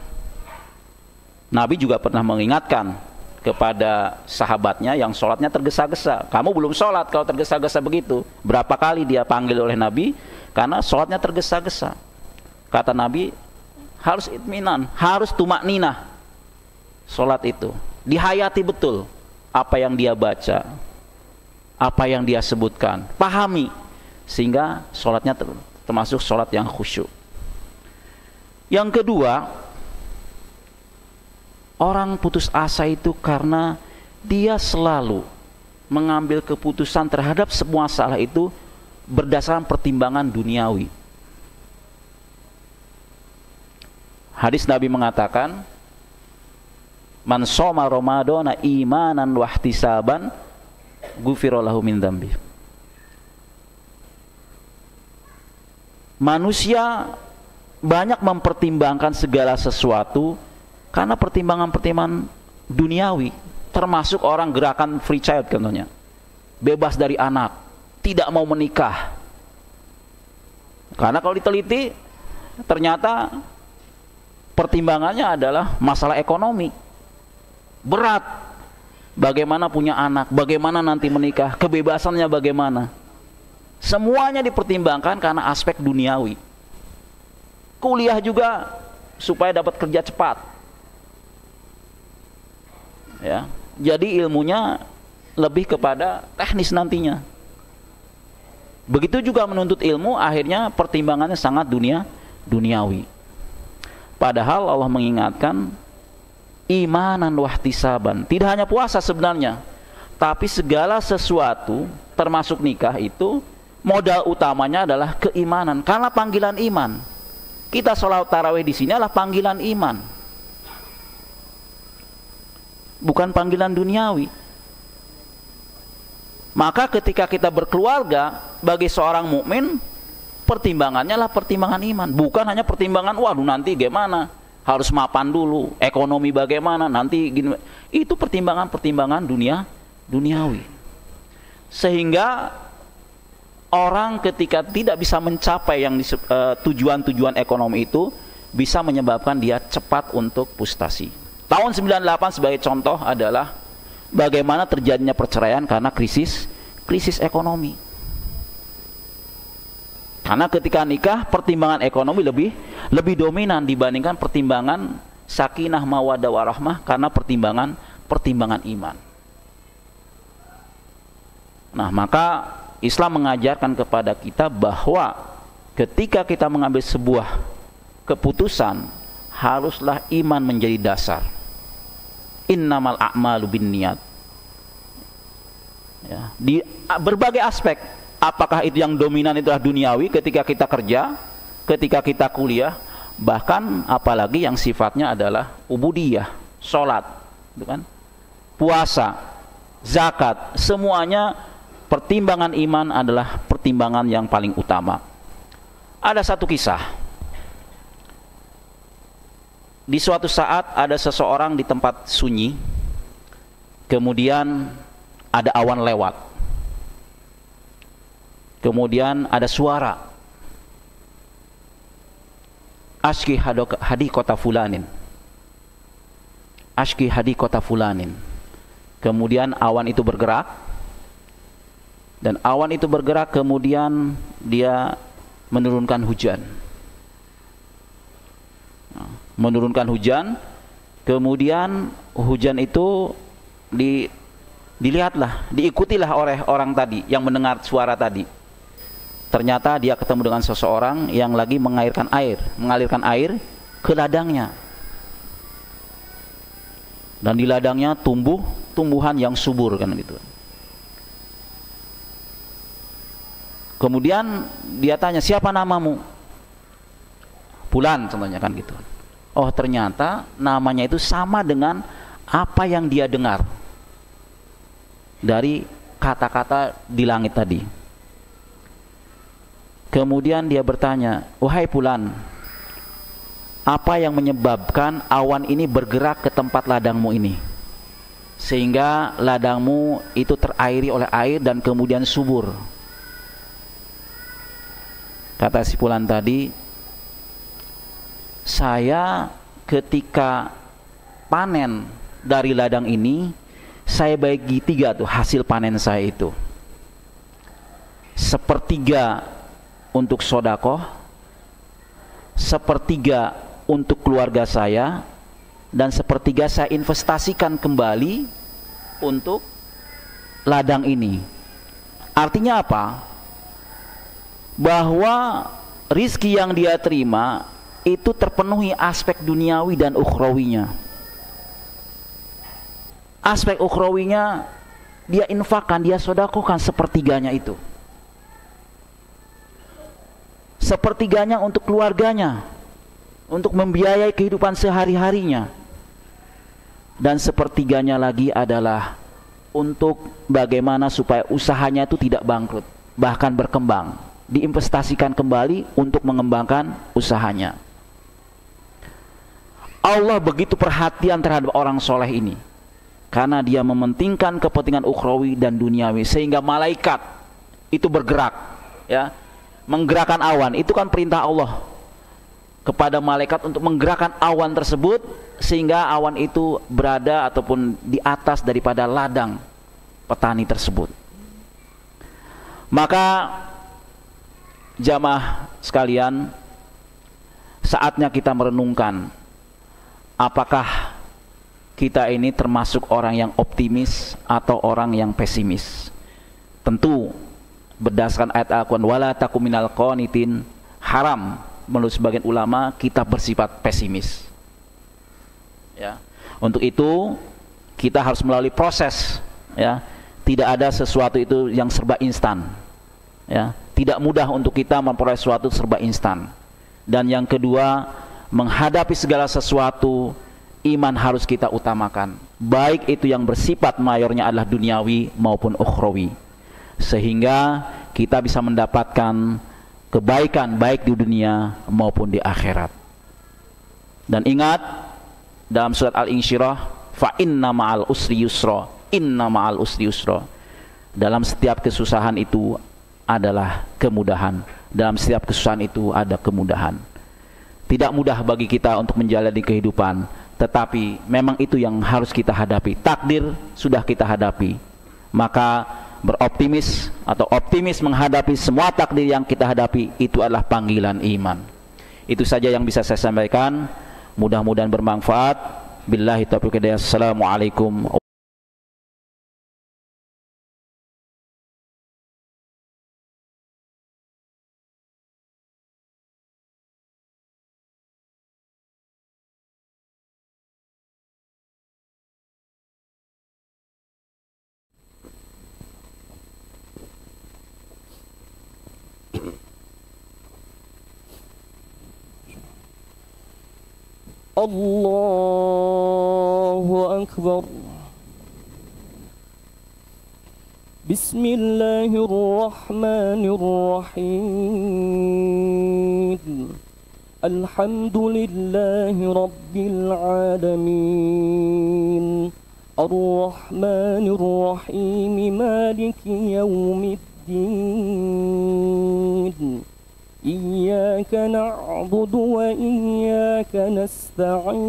Nabi juga pernah mengingatkan kepada sahabatnya yang sholatnya tergesa-gesa. Kamu belum sholat kalau tergesa-gesa begitu. Berapa kali dia panggil oleh Nabi karena sholatnya tergesa-gesa. Kata Nabi, harus itminan, harus tumakninah. Sholat itu dihayati betul apa yang dia baca, apa yang dia sebutkan, pahami, sehingga sholatnya termasuk sholat yang khusyuk. Yang kedua, orang putus asa itu karena dia selalu mengambil keputusan terhadap semua masalah itu berdasarkan pertimbangan duniawi. Hadis Nabi mengatakan, man shoma ramadhana imanan wa ihtisaban ghufira lahu min dzambi. Manusia banyak mempertimbangkan segala sesuatu karena pertimbangan-pertimbangan duniawi, termasuk orang gerakan free child contohnya, bebas dari anak, tidak mau menikah. Karena kalau diteliti ternyata pertimbangannya adalah masalah ekonomi. Berat, bagaimana punya anak, bagaimana nanti menikah, kebebasannya bagaimana. Semuanya dipertimbangkan karena aspek duniawi. kuliah juga supaya dapat kerja cepat. Ya, jadi ilmunya lebih kepada teknis nantinya. Begitu juga menuntut ilmu, akhirnya pertimbangannya sangat duniawi. Padahal Allah mengingatkan imanan wahtisaban. Tidak hanya puasa sebenarnya, tapi segala sesuatu termasuk nikah itu modal utamanya adalah keimanan, karena panggilan iman. Kita sholat tarawih di sini adalah panggilan iman, bukan panggilan duniawi. Maka ketika kita berkeluarga, bagi seorang mukmin pertimbangannya adalah pertimbangan iman, bukan hanya pertimbangan waduh nanti gimana, harus mapan dulu, ekonomi bagaimana, nanti gini. Itu pertimbangan duniawi. Sehingga orang ketika tidak bisa mencapai yang tujuan-tujuan ekonomi itu, bisa menyebabkan dia cepat untuk frustasi. Tahun 98 sebagai contoh adalah bagaimana terjadinya perceraian karena krisis ekonomi. Karena ketika nikah, pertimbangan ekonomi lebih dominan dibandingkan pertimbangan sakinah mawaddah warahmah, karena pertimbangan iman. Nah, maka Islam mengajarkan kepada kita bahwa ketika kita mengambil sebuah keputusan, haruslah iman menjadi dasar. Innamal a'malu binniyat. Ya, di berbagai aspek, apakah itu yang dominan itu adalah duniawi ketika kita kerja, ketika kita kuliah, bahkan apalagi yang sifatnya adalah ubudiyah, sholat, gitu kan? Puasa, zakat, semuanya pertimbangan iman adalah pertimbangan yang paling utama. Ada satu kisah. Di suatu saat ada seseorang di tempat sunyi, kemudian ada awan lewat, kemudian ada suara, ashki hadi kota fulanin, ashki hadi kota fulanin. Kemudian awan itu bergerak, dan awan itu bergerak, kemudian dia menurunkan hujan. Menurunkan hujan, kemudian hujan itu dilihatlah, diikutilah oleh orang tadi yang mendengar suara tadi. Ternyata dia ketemu dengan seseorang yang lagi mengalirkan air ke ladangnya. Dan di ladangnya tumbuhan yang subur kan gitu. Kemudian dia tanya, siapa namamu? Fulan contohnya kan gitu. Oh, ternyata namanya itu sama dengan apa yang dia dengar dari kata-kata di langit tadi. Kemudian dia bertanya, wahai Fulan, apa yang menyebabkan awan ini bergerak ke tempat ladangmu ini, sehingga ladangmu itu terairi oleh air dan kemudian subur? Kata si Fulan tadi, saya ketika panen dari ladang ini, saya bagi 3 tuh hasil panen saya itu. 1/3 untuk sodakoh, 1/3 untuk keluarga saya, dan 1/3 saya investasikan kembali untuk ladang ini. Artinya apa? Bahwa rizki yang dia terima itu terpenuhi aspek duniawi dan ukhrawinya. Aspek ukhrawinya dia infakkan, dia sodakohkan 1/3-nya itu. 1/3-nya untuk keluarganya, untuk membiayai kehidupan sehari-harinya, dan 1/3-nya lagi adalah untuk bagaimana supaya usahanya itu tidak bangkrut, bahkan berkembang, diinvestasikan kembali untuk mengembangkan usahanya. Allah begitu perhatian terhadap orang soleh ini, karena dia mementingkan kepentingan ukhrawi dan duniawi, sehingga malaikat itu bergerak, ya, menggerakkan awan. Itu kan perintah Allah kepada malaikat untuk menggerakkan awan tersebut, sehingga awan itu berada ataupun di atas daripada ladang petani tersebut. Maka jamaah sekalian, saatnya kita merenungkan apakah kita ini termasuk orang yang optimis atau orang yang pesimis. Tentu berdasarkan ayat Al-Quran, wala takum minal qanitin, haram menurut sebagian ulama kita bersifat pesimis. Ya. Untuk itu kita harus melalui proses, ya. Tidak ada sesuatu itu yang serba instan. Ya. Tidak mudah untuk kita memperoleh sesuatu serba instan. Dan yang kedua, menghadapi segala sesuatu, iman harus kita utamakan. Baik itu yang bersifat mayornya adalah duniawi maupun ukhrawi. Sehingga kita bisa mendapatkan kebaikan baik di dunia maupun di akhirat. Dan ingat dalam surat Al-Insyirah, fa inna ma'al usri yusra, inna ma'al usri yusra. Dalam setiap kesusahan itu adalah kemudahan. Dalam setiap kesusahan itu ada kemudahan. Tidak mudah bagi kita untuk menjalani kehidupan, tetapi memang itu yang harus kita hadapi. Takdir sudah kita hadapi. Maka beroptimis atau optimis menghadapi semua takdir yang kita hadapi itu adalah panggilan iman. Itu saja yang bisa saya sampaikan. Mudah-mudahan bermanfaat. Billahi taufiq hidayah. Assalamualaikum. Allahu Akbar. Bismillahirrahmanirrahim. Alhamdulillahi Rabbil Alamin. Ar-Rahmanirrahim. Maliki Yawmiddin. Iyyaka na'budu wa iyyaka nasta'in.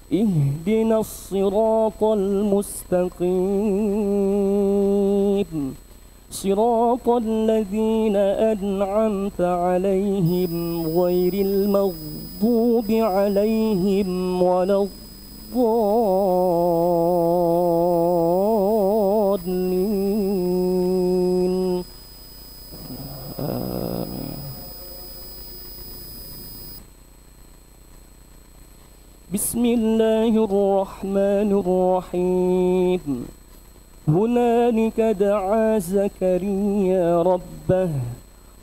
Ihdinas siratal mustaqim. Siratal ladzina an'amta 'alaihim ghairil maghdubi 'alaihim waladdallin. Bismillahirrahmanirrahim. Hunalika da'a Zakariya rabbah.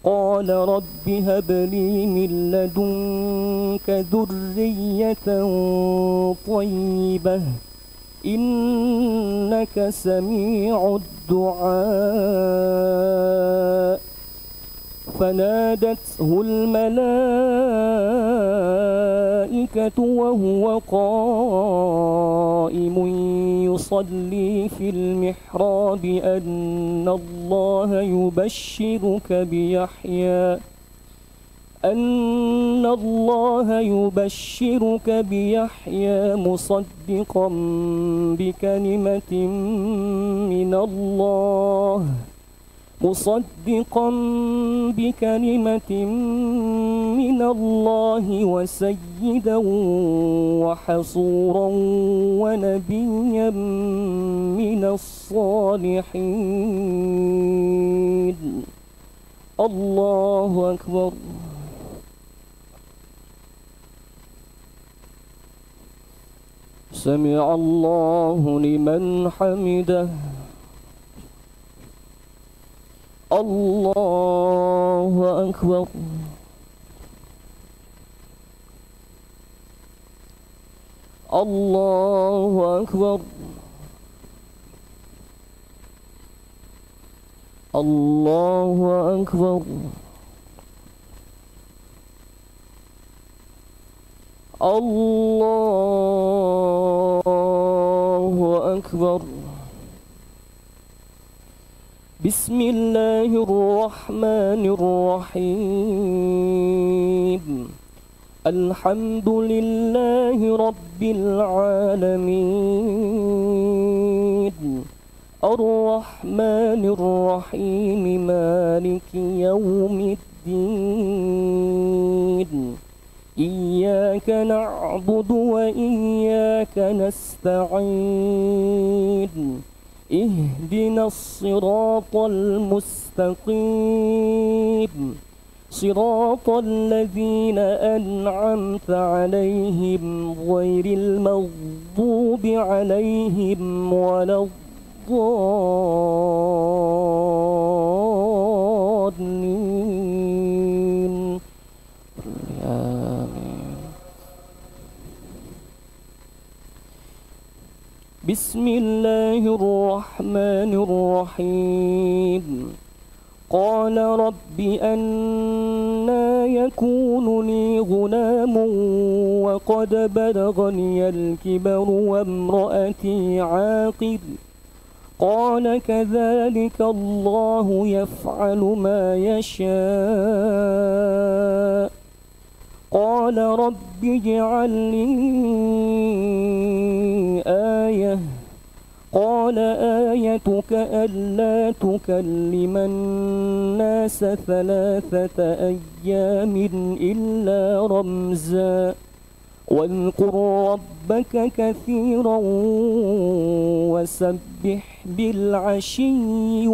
Qala rabbi habli min ladunka dhurriyyatan thayyibah. Innaka sami'ud du'a. فنادته الملائكة وهو قائم يصلي في المحراب أن الله يبشرك بيحيى مصدقا بكلمة من الله وسيدا وحصورا ونبيا من الصالحين. الله أكبر. سمع الله لمن حمده. الله أكبر. الله أكبر. الله أكبر. الله أكبر. بسم الله الرحمن الرحيم. الحمد لله رب العالمين. الرحمن الرحيم. مالك يوم الدين. الدين إياك نعبد وإياك نستعين اهدنا الصراط المستقيم صراط الذين أنعمت عليهم غير المغضوب عليهم ولا الضالين آمين. بسم الله الرحمن الرحيم قال رب أنى يكون لي غلام وقد بلغني الكبر وامرأتي عاقر قال كذلك الله يفعل ما يشاء قال رب اجعل لي آية قال آيتك ألا تكلم الناس 3 أيام إلا رمزا واذكر ربك كثيرا وسبح بالعشي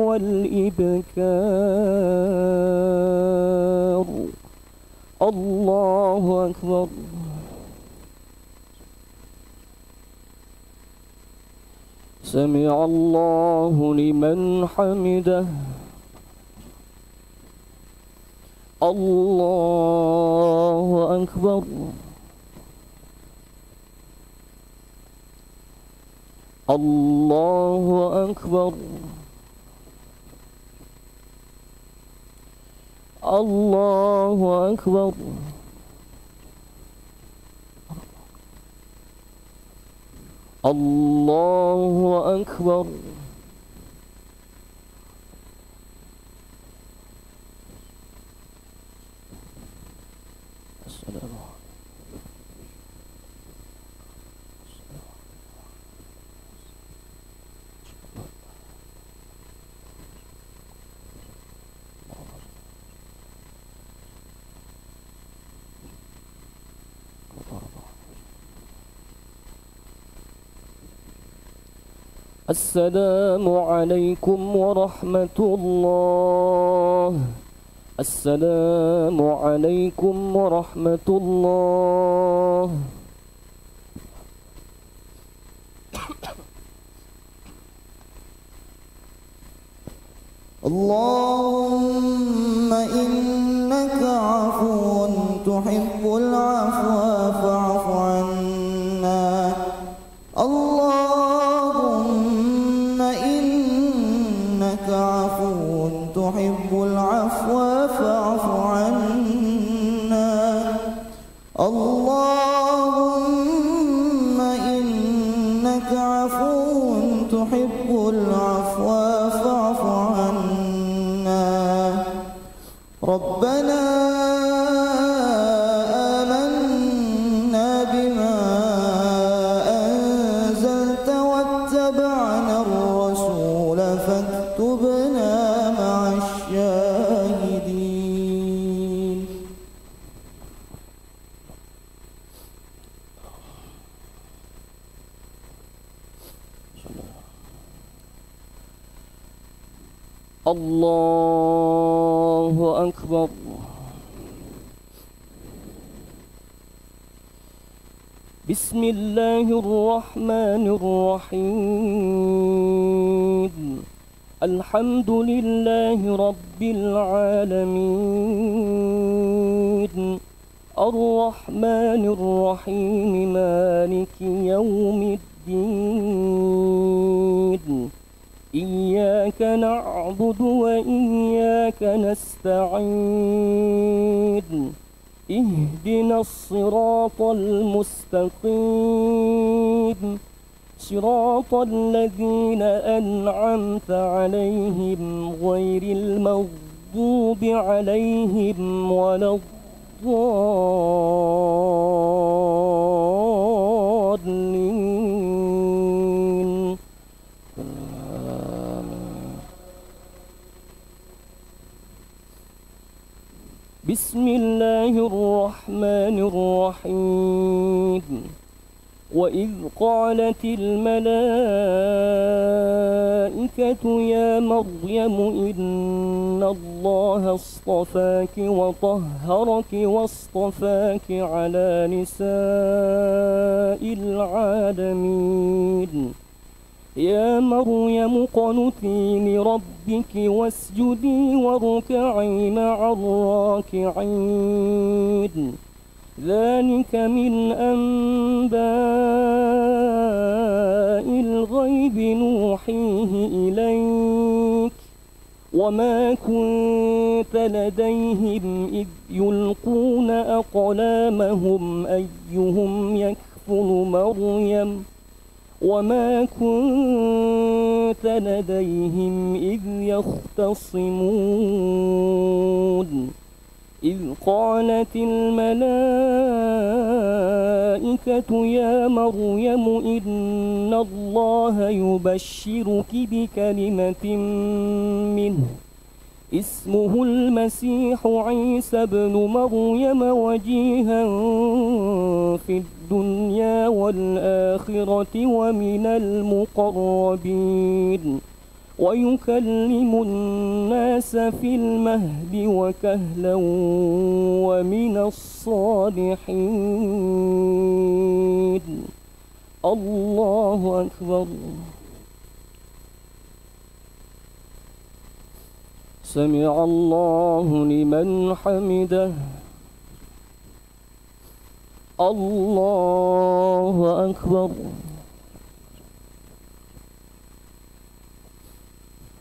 والإبكار الله أكبر سمع الله لمن حمده الله أكبر الله أكبر الله أكبر الله أكبر السلام عليكم ورحمة الله السلام عليكم ورحمة الله اللهم إنك عفو تحب العفو فاعف عنا اللهم إنك عفو تحب العفو فاعف عنا اللهم إنك عفو تحب العفو فاعف عنا ربنا آمنا بما أنزلت واتبعنا الرسول فاكتبنا مع الشاهدين الله أكبر بسم الله الرحمن الرحيم الحمد لله رب العالمين الرحمن الرحيم مالك يوم الدين إياك نعبد وإياك نستعين اهدنا الصراط المستقيم صراط الذين أنعمت عليهم غير المغضوب عليهم ولا الضالين بسم الله الرحمن الرحيم وإذ قالت الملائكة يا مريم إن الله اصطفاك وطهرك واصطفاك على نساء العالمين يا مريم اقنتي لربك واسجدي واركعي مع الراكعين ذلك من أنباء الغيب نوحيه إليك وما كنت لديهم إذ يلقون أقلامهم أيهم يكفل مريم وما كنت لديهم إذ يختصمون إذ قالت الملائكة يا مريم إن الله يبشرك بكلمة منه اسمه المسيح عيسى بن مريم وجيها في الدنيا والآخرة ومن المقربين ويكلم الناس في المهد وكهلا ومن الصالحين الله أكبر سمع الله لمن حمده الله أكبر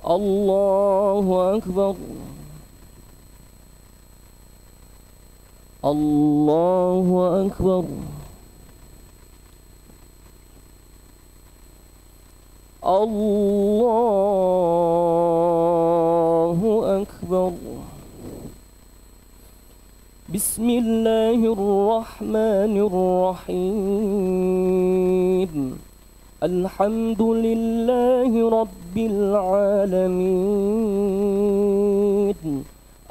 الله أكبر الله أكبر الله أكبر بسم الله الرحمن الرحيم الحمد لله رب العالمين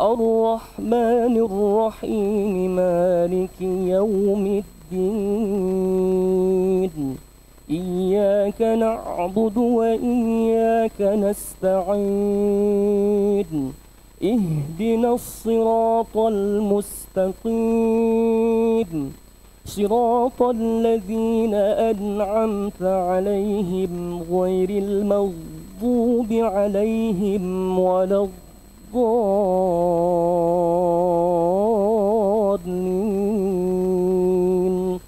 الرحمن الرحيم مالك يوم الدين إياك نعبد وإياك نستعين اهدنا الصراط المستقيم صراط الذين أنعمت عليهم غير المغضوب عليهم ولا الضالين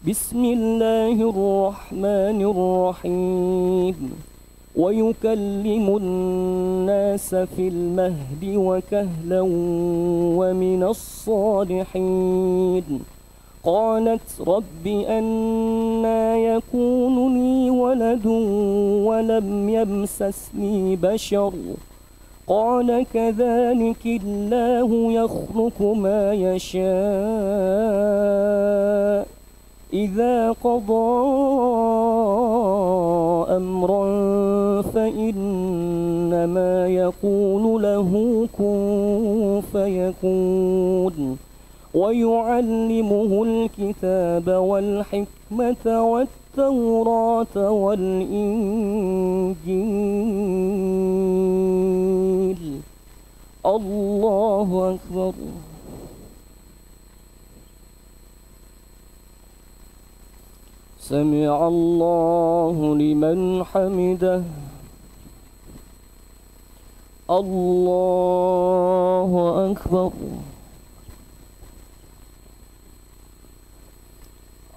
بسم الله الرحمن الرحيم ويكلم الناس في المهد وكهلا ومن الصالحين قالت رب أنى يكون لي ولد ولم يمسسني بشر قال كذلك الله يخلق ما يشاء إذا قضى أمرا فإنما يقول له كن فيكون ويعلمه الكتاب والحكمة والتوراة والإنجيل الله أكبر سمع الله لمن حمده الله أكبر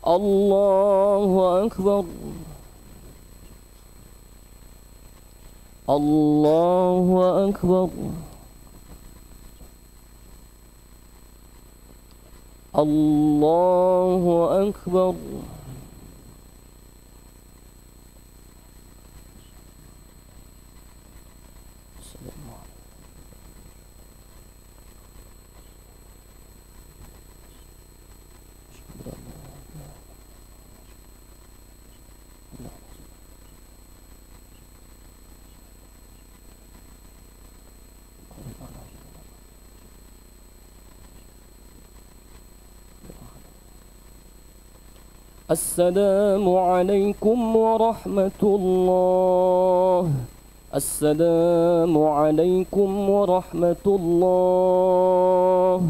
الله أكبر الله أكبر الله أكبر السلام عليكم ورحمة الله. السلام عليكم ورحمة الله.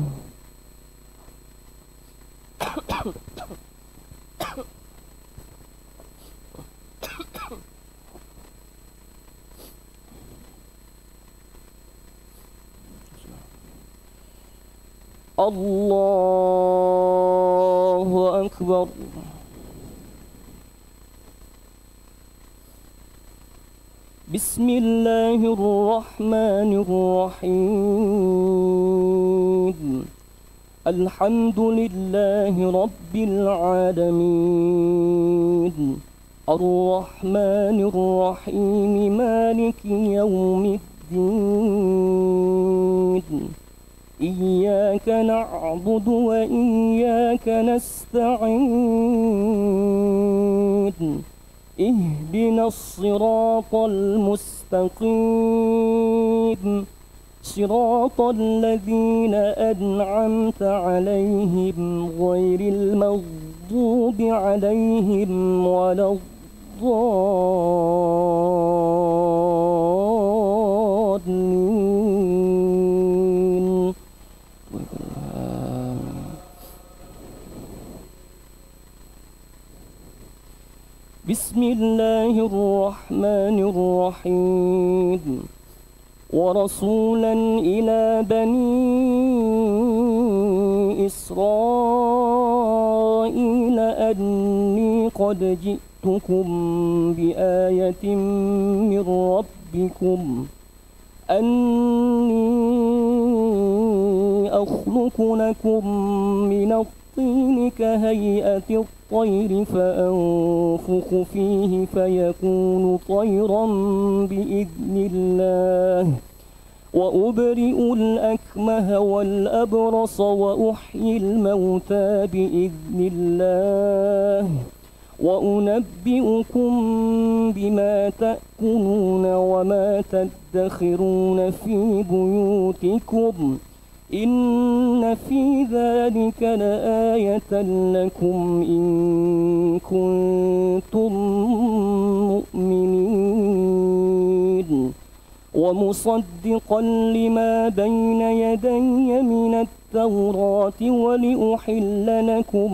الله أكبر. بسم الله الرحمن الرحيم. الحمد لله رب العالمين، الرحمن الرحيم، مالك يوم الدين. إياك نعبد وإياك نستعين. اهدنا الصراط المستقيم، صراط الذين أنعمت عليهم غير المغضوب عليهم ولا الضالين. بسم الله الرحمن الرحيم. ورسولا إلى بني إسرائيل أني قد جئتكم بآية من ربكم، أني أخلق لكم من الطين كهيئة الطير فأنفخ فيه فيكون طيرا بإذن الله، وأبرئ الأكمه والأبرص وأحيي الموتى بإذن الله، وأنبئكم بما تأكلون وما تدخرون في بيوتكم، إن في ذلك لآية لكم إن كنتم مؤمنين. ومصدقا لما بين يدي من التوراة ولأحل لكم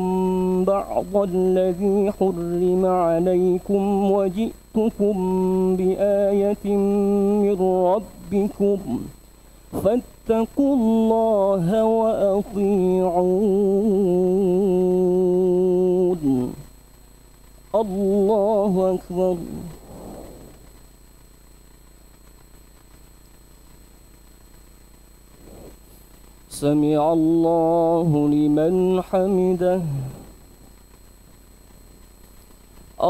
بعض الذي حرم عليكم، وجئتكم بآية من ربكم فاتقوا الله وأطيعون. الله أكبر. سمع الله لمن حمده.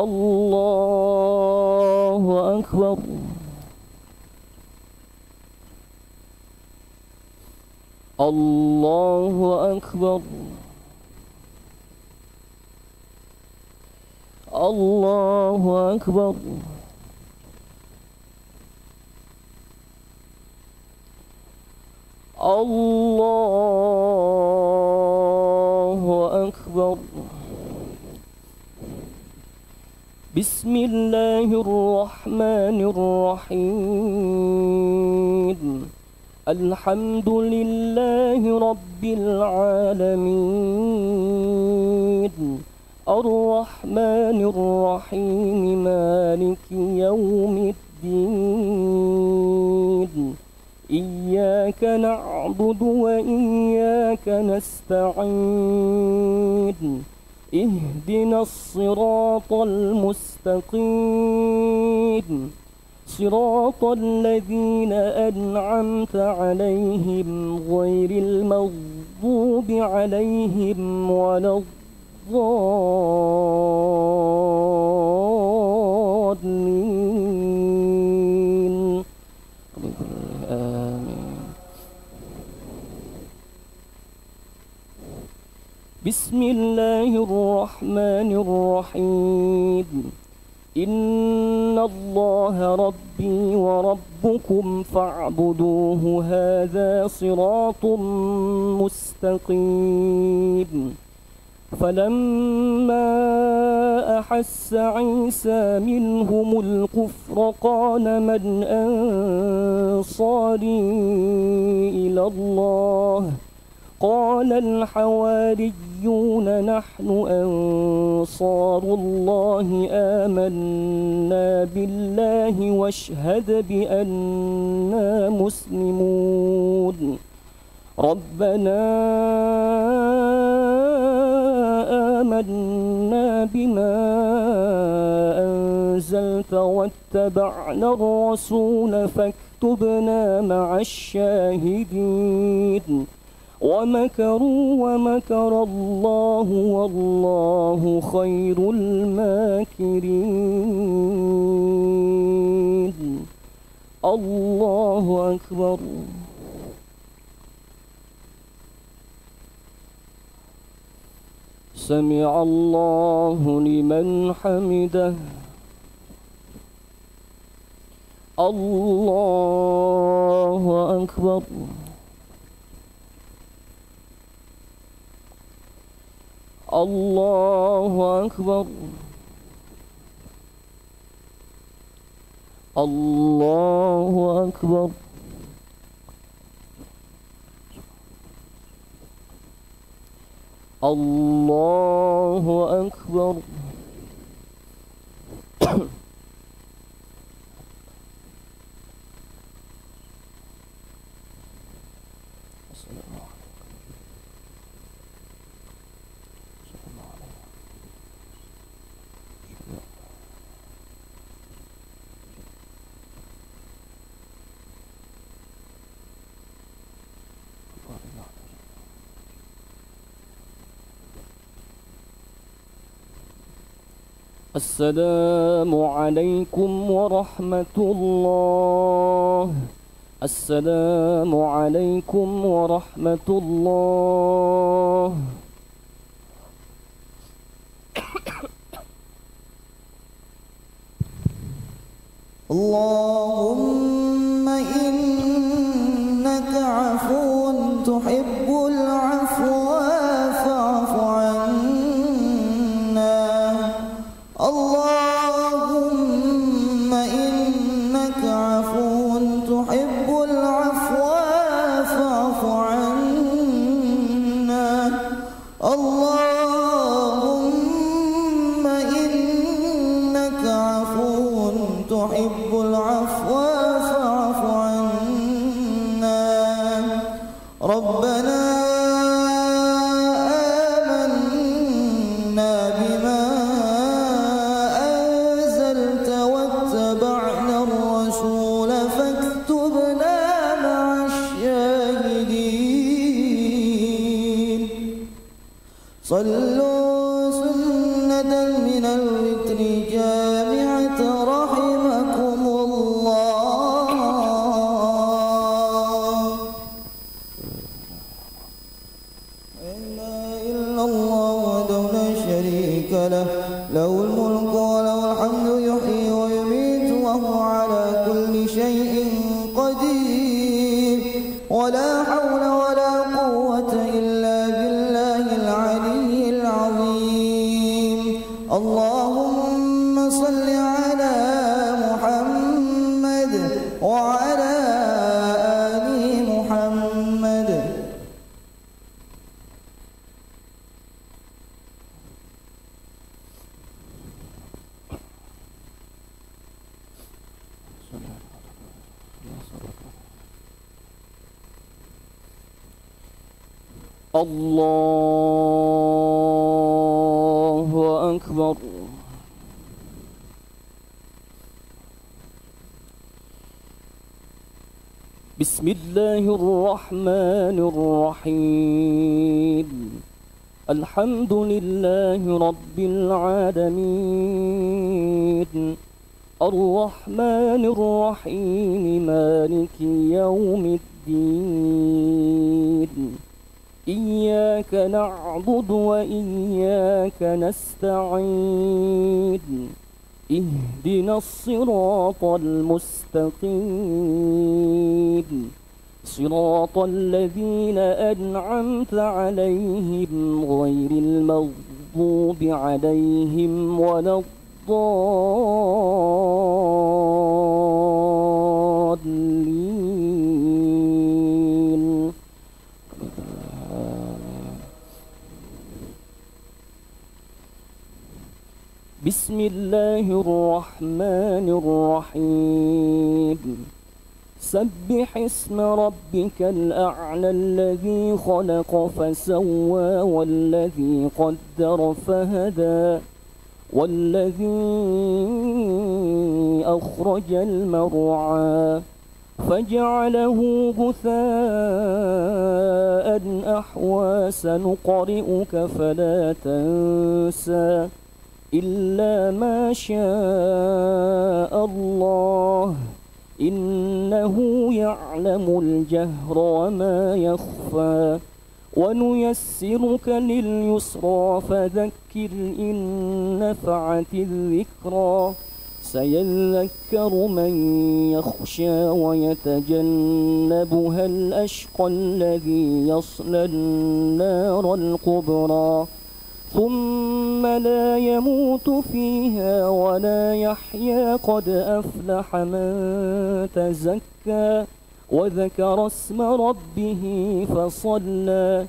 الله أكبر. الله أكبر. الله أكبر. الله أكبر. بسم الله الرحمن الرحيم. الحمد لله رب العالمين، الرحمن الرحيم، مالك يوم الدين. إياك نعبد وإياك نستعين. اهدنا الصراط المستقيم، صراط الذين أنعمت عليهم غير المغضوب عليهم ولا الضالين. آمين. بسم الله الرحمن الرحيم. إن الله ربي وربكم فاعبدوه، هذا صراط مستقيم. فلما أحس عيسى منهم الكفر قال من أنصاري إلى الله قال الحواريون نحن أنصار الله آمنا بالله واشهد بأننا مسلمون ربنا آمنا بما أنزلت واتبعنا الرسول فاكتبنا مع الشاهدين ومكروا ومكر الله والله خير الماكرين. الله أكبر. سمع الله لمن حمده. الله أكبر. الله أكبر. الله أكبر. الله أكبر. السلام عليكم ورحمة الله. السلام عليكم ورحمة الله. اللهم إنك عفو تحب العفو فاعف عنا. اللهم إنك عفو تحب العفو فاعف عنا. اللهم إنك عفو تحب العفو فاعف عنا. ربنا آمنا بما أنزلت واتبعنا الرسول فاكتبنا مع الشاهدين. صلوا سنة من الوتر جامعة رحمكم الله. لا إله إلا الله وحده لا شريك له له الملك وله الحمد يحيي ويميت وهو على كل شيء قدير. ولا حول ولا قوة إلا بالله العلي العظيم. اللهم صل على محمد وعلى آل محمد. الله أكبر. بسم الله الرحمن الرحيم. الحمد لله رب العالمين الرحمن الرحيم مالك يوم الدين. إياك نعبد وإياك نستعين. اهدنا الصراط المستقيم صراط الذين أنعمت عليهم غير المغضوب عليهم ولا الضالين. بسم الله الرحمن الرحيم. سبح اسم ربك الأعلى الذي خلق فسوى والذي قدر فهدى والذي أخرج المرعى فجعله غثاء أحوى سنقرئك فلا تنسى إلا ما شاء الله إنه يعلم الجهر وما يخفى ونيسرك لليسرى فذكر إن نفعت الذكرى سيذكر من يخشى ويتجنبها الأشقى الذي يصلى النار الكبرى ثم لا يموت فيها ولا يحيا قد أفلح من تزكى وذكر اسم ربه فصلى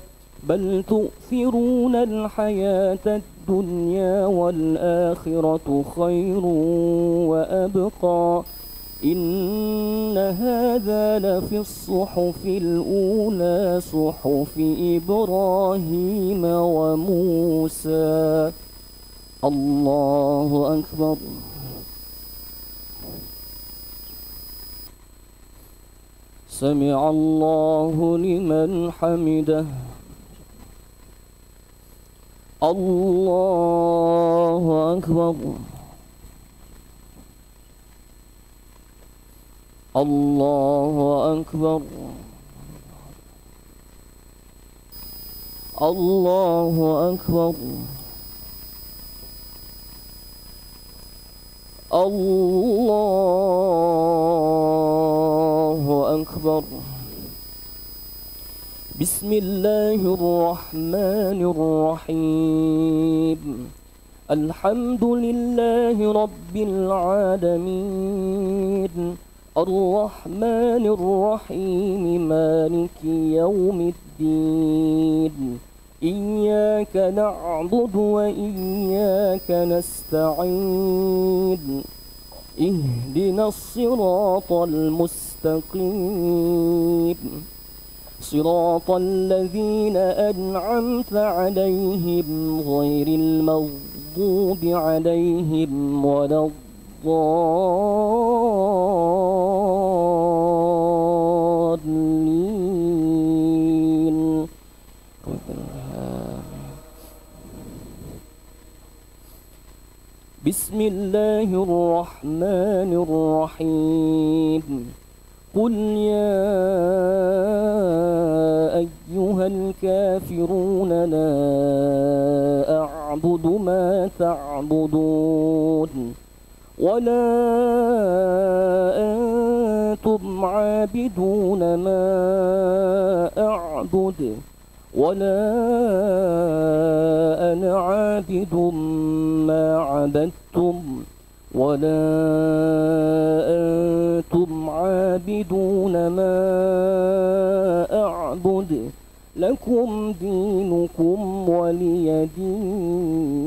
بل تؤثرون الحياة الدنيا والآخرة خير وأبقى إن هذا لفي الصحف الأولى صحف إبراهيم وموسى. الله أكبر. سمع الله لمن حمده. الله أكبر. الله أكبر. الله أكبر. الله أكبر. بسم الله الرحمن الرحيم. الحمد لله رب العالمين الرحمن الرحيم مالك يوم الدين إياك نعبد وإياك نستعين اهدنا الصراط المستقيم صراط الذين أنعمت عليهم غير المغضوب عليهم ولا الضالين. بسم الله الرحمن الرحيم. قل يا أيها الكافرون لا أعبد ما تعبدون ولا أنتم عابدون ما أعبد ولا أنا عابد ما عبدتم ولا أنتم عابدون ما أعبد لكم دينكم ولي دين.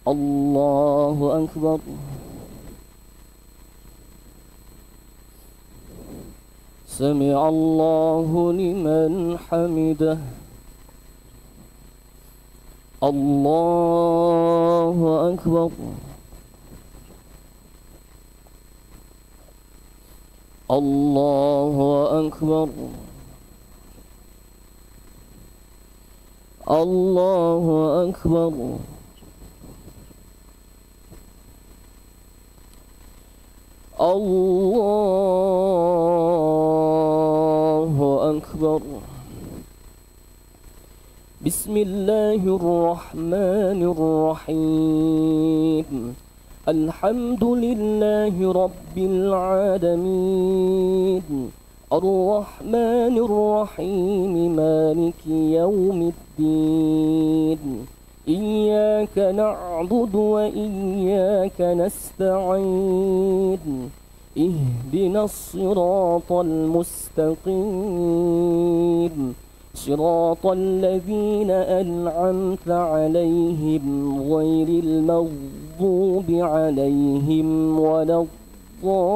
الله أكبر. سمع الله لمن حمده. الله أكبر. الله أكبر. الله أكبر. الله أكبر. بسم الله الرحمن الرحيم. الحمد لله رب العالمين الرحمن الرحيم مالك يوم الدين إياك نعبد وإياك نستعين اهدنا الصراط المستقيم صراط الذين أنعمت عليهم غير المغضوب عليهم ولا الضالين.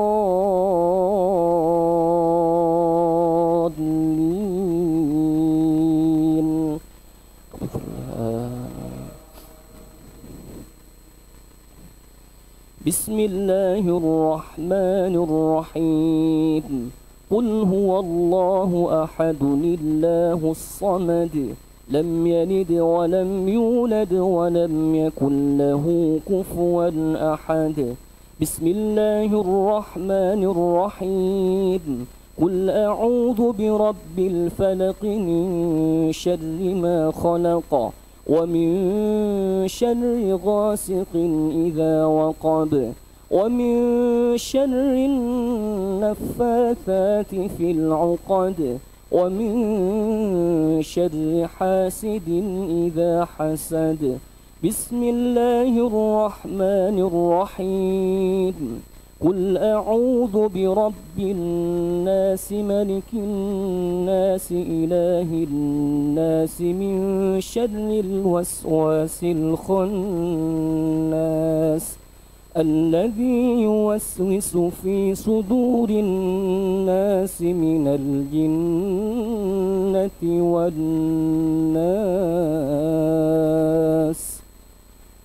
بسم الله الرحمن الرحيم قل هو الله أحد الله الصمد لم يلد ولم يولد ولم يكن له كفوا أحد. بسم الله الرحمن الرحيم قل أعوذ برب الفلق من شر ما خلق ومن شر غاسق إذا وقب ومن شر النفاثات في العقد ومن شر حاسد إذا حسد. بسم الله الرحمن الرحيم قل أعوذ برب الناس ملك الناس إله الناس من شر الوسواس الخناس الذي يوسوس في صدور الناس من الجنة والناس.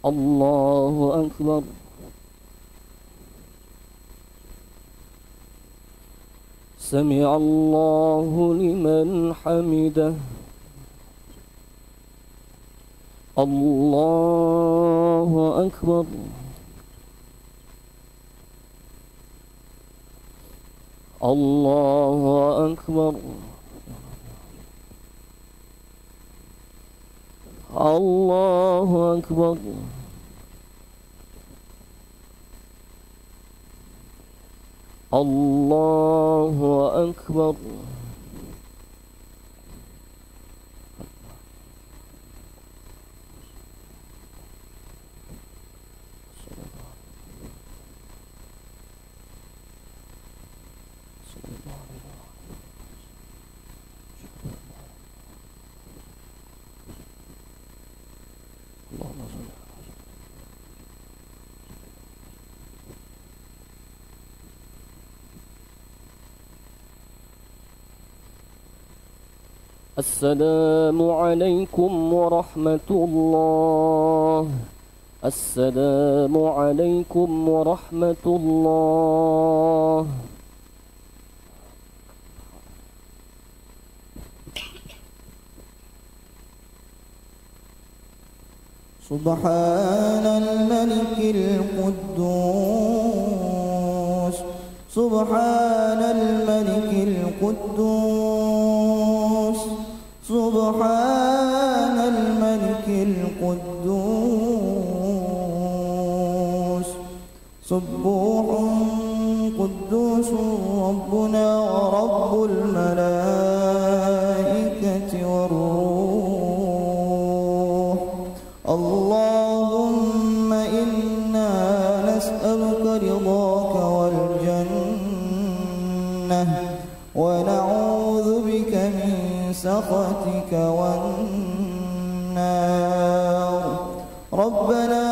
الله أكبر. سمع الله لمن حمده. الله أكبر. الله أكبر. الله أكبر. الله أكبر. السلام عليكم ورحمة الله. السلام عليكم ورحمة الله. سبحان الملك القدوس سبحان الملك القدوس سبحان الملك القدوس سبوح قدوس ربنا ورب الملائكة والروح. اللهم إنا نسألك رضاك والجنة ونعوذ بك من سخطك والنار. ربنا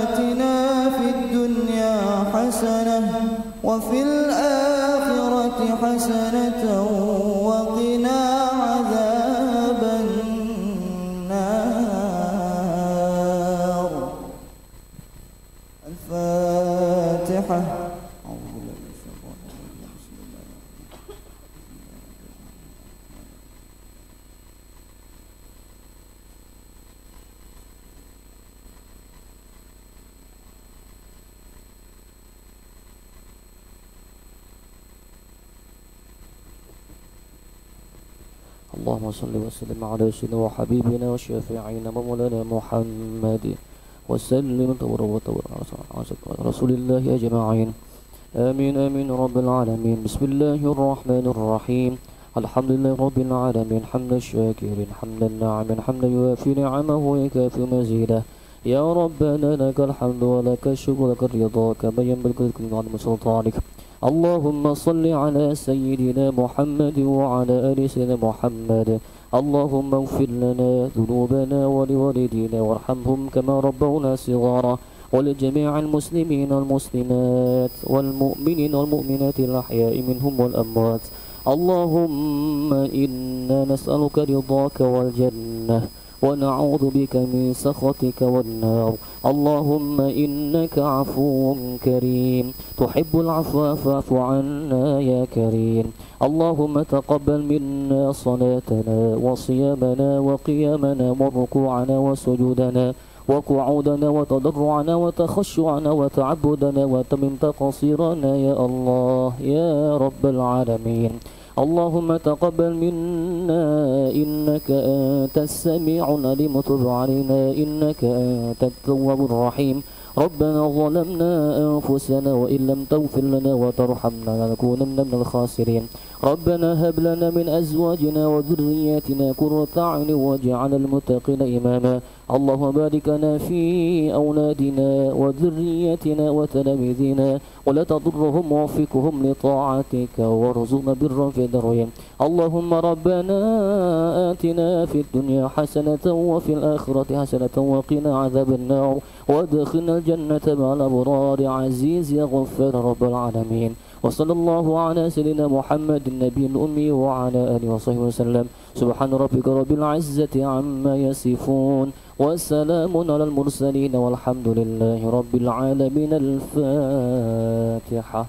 آتنا في الدنيا حسنة وفي الآخرة حسنة وقنا عذاب النار. الفاتحة. اللهم صل وسلم على سيدنا وحبيبنا وشفيعنا ومولانا محمد وسلم رسول الله أجمعين آمين آمين رب العالمين. بسم الله الرحمن الرحيم. الحمد لله رب العالمين حمد الشاكرين حمد الناعم حمد يوافي نعمه ويكافئ مزيده. يا ربنا لك الحمد ولك الشكر ولك الرضا كما ينبغي لكل عظيم سلطانك. اللهم صل على سيدنا محمد وعلى آل سيدنا محمد. اللهم اغفر لنا ذنوبنا ولوالدينا وارحمهم كما ربونا صغارا ولجميع المسلمين والمسلمات والمؤمنين والمؤمنات الأحياء منهم والأموات. اللهم إنا نسألك رضاك والجنة ونعوذ بك من سخطك والنار. اللهم إنك عفو كريم تحب العفو فاعف عنا يا كريم. اللهم تقبل منا صلاتنا وصيامنا وقيامنا وركوعنا وسجودنا وقعودنا وتضرعنا وتخشعنا وتعبدنا وتمم تقصيرنا يا الله يا رب العالمين. اللهم تقبل منا إنك أنت السميع العليم وتب علينا إنك أنت التواب الرحيم. ربنا ظلمنا أنفسنا وإن لم تغفر لنا وترحمنا لنكونن من الخاسرين. ربنا هب لنا من أزواجنا وذرياتنا قرة أعين واجعلنا للمتقين إماما. اللهم بارك لنا في أولادنا وذرياتنا وتلاميذنا ولا تضرهم ووفقهم لطاعتك وارزقنا برا في دارهم. اللهم ربنا آتنا في الدنيا حسنة وفي الآخرة حسنة وقنا عذاب النار وادخلنا الجنة مع الأبرار عزيز يا غفار رب العالمين. وصلى الله على سيدنا محمد النبي الأمي وعلى آله وصحبه وسلم. سبحان ربك رب العزة عما يصفون وسلام على المرسلين والحمد لله رب العالمين. الفاتحة.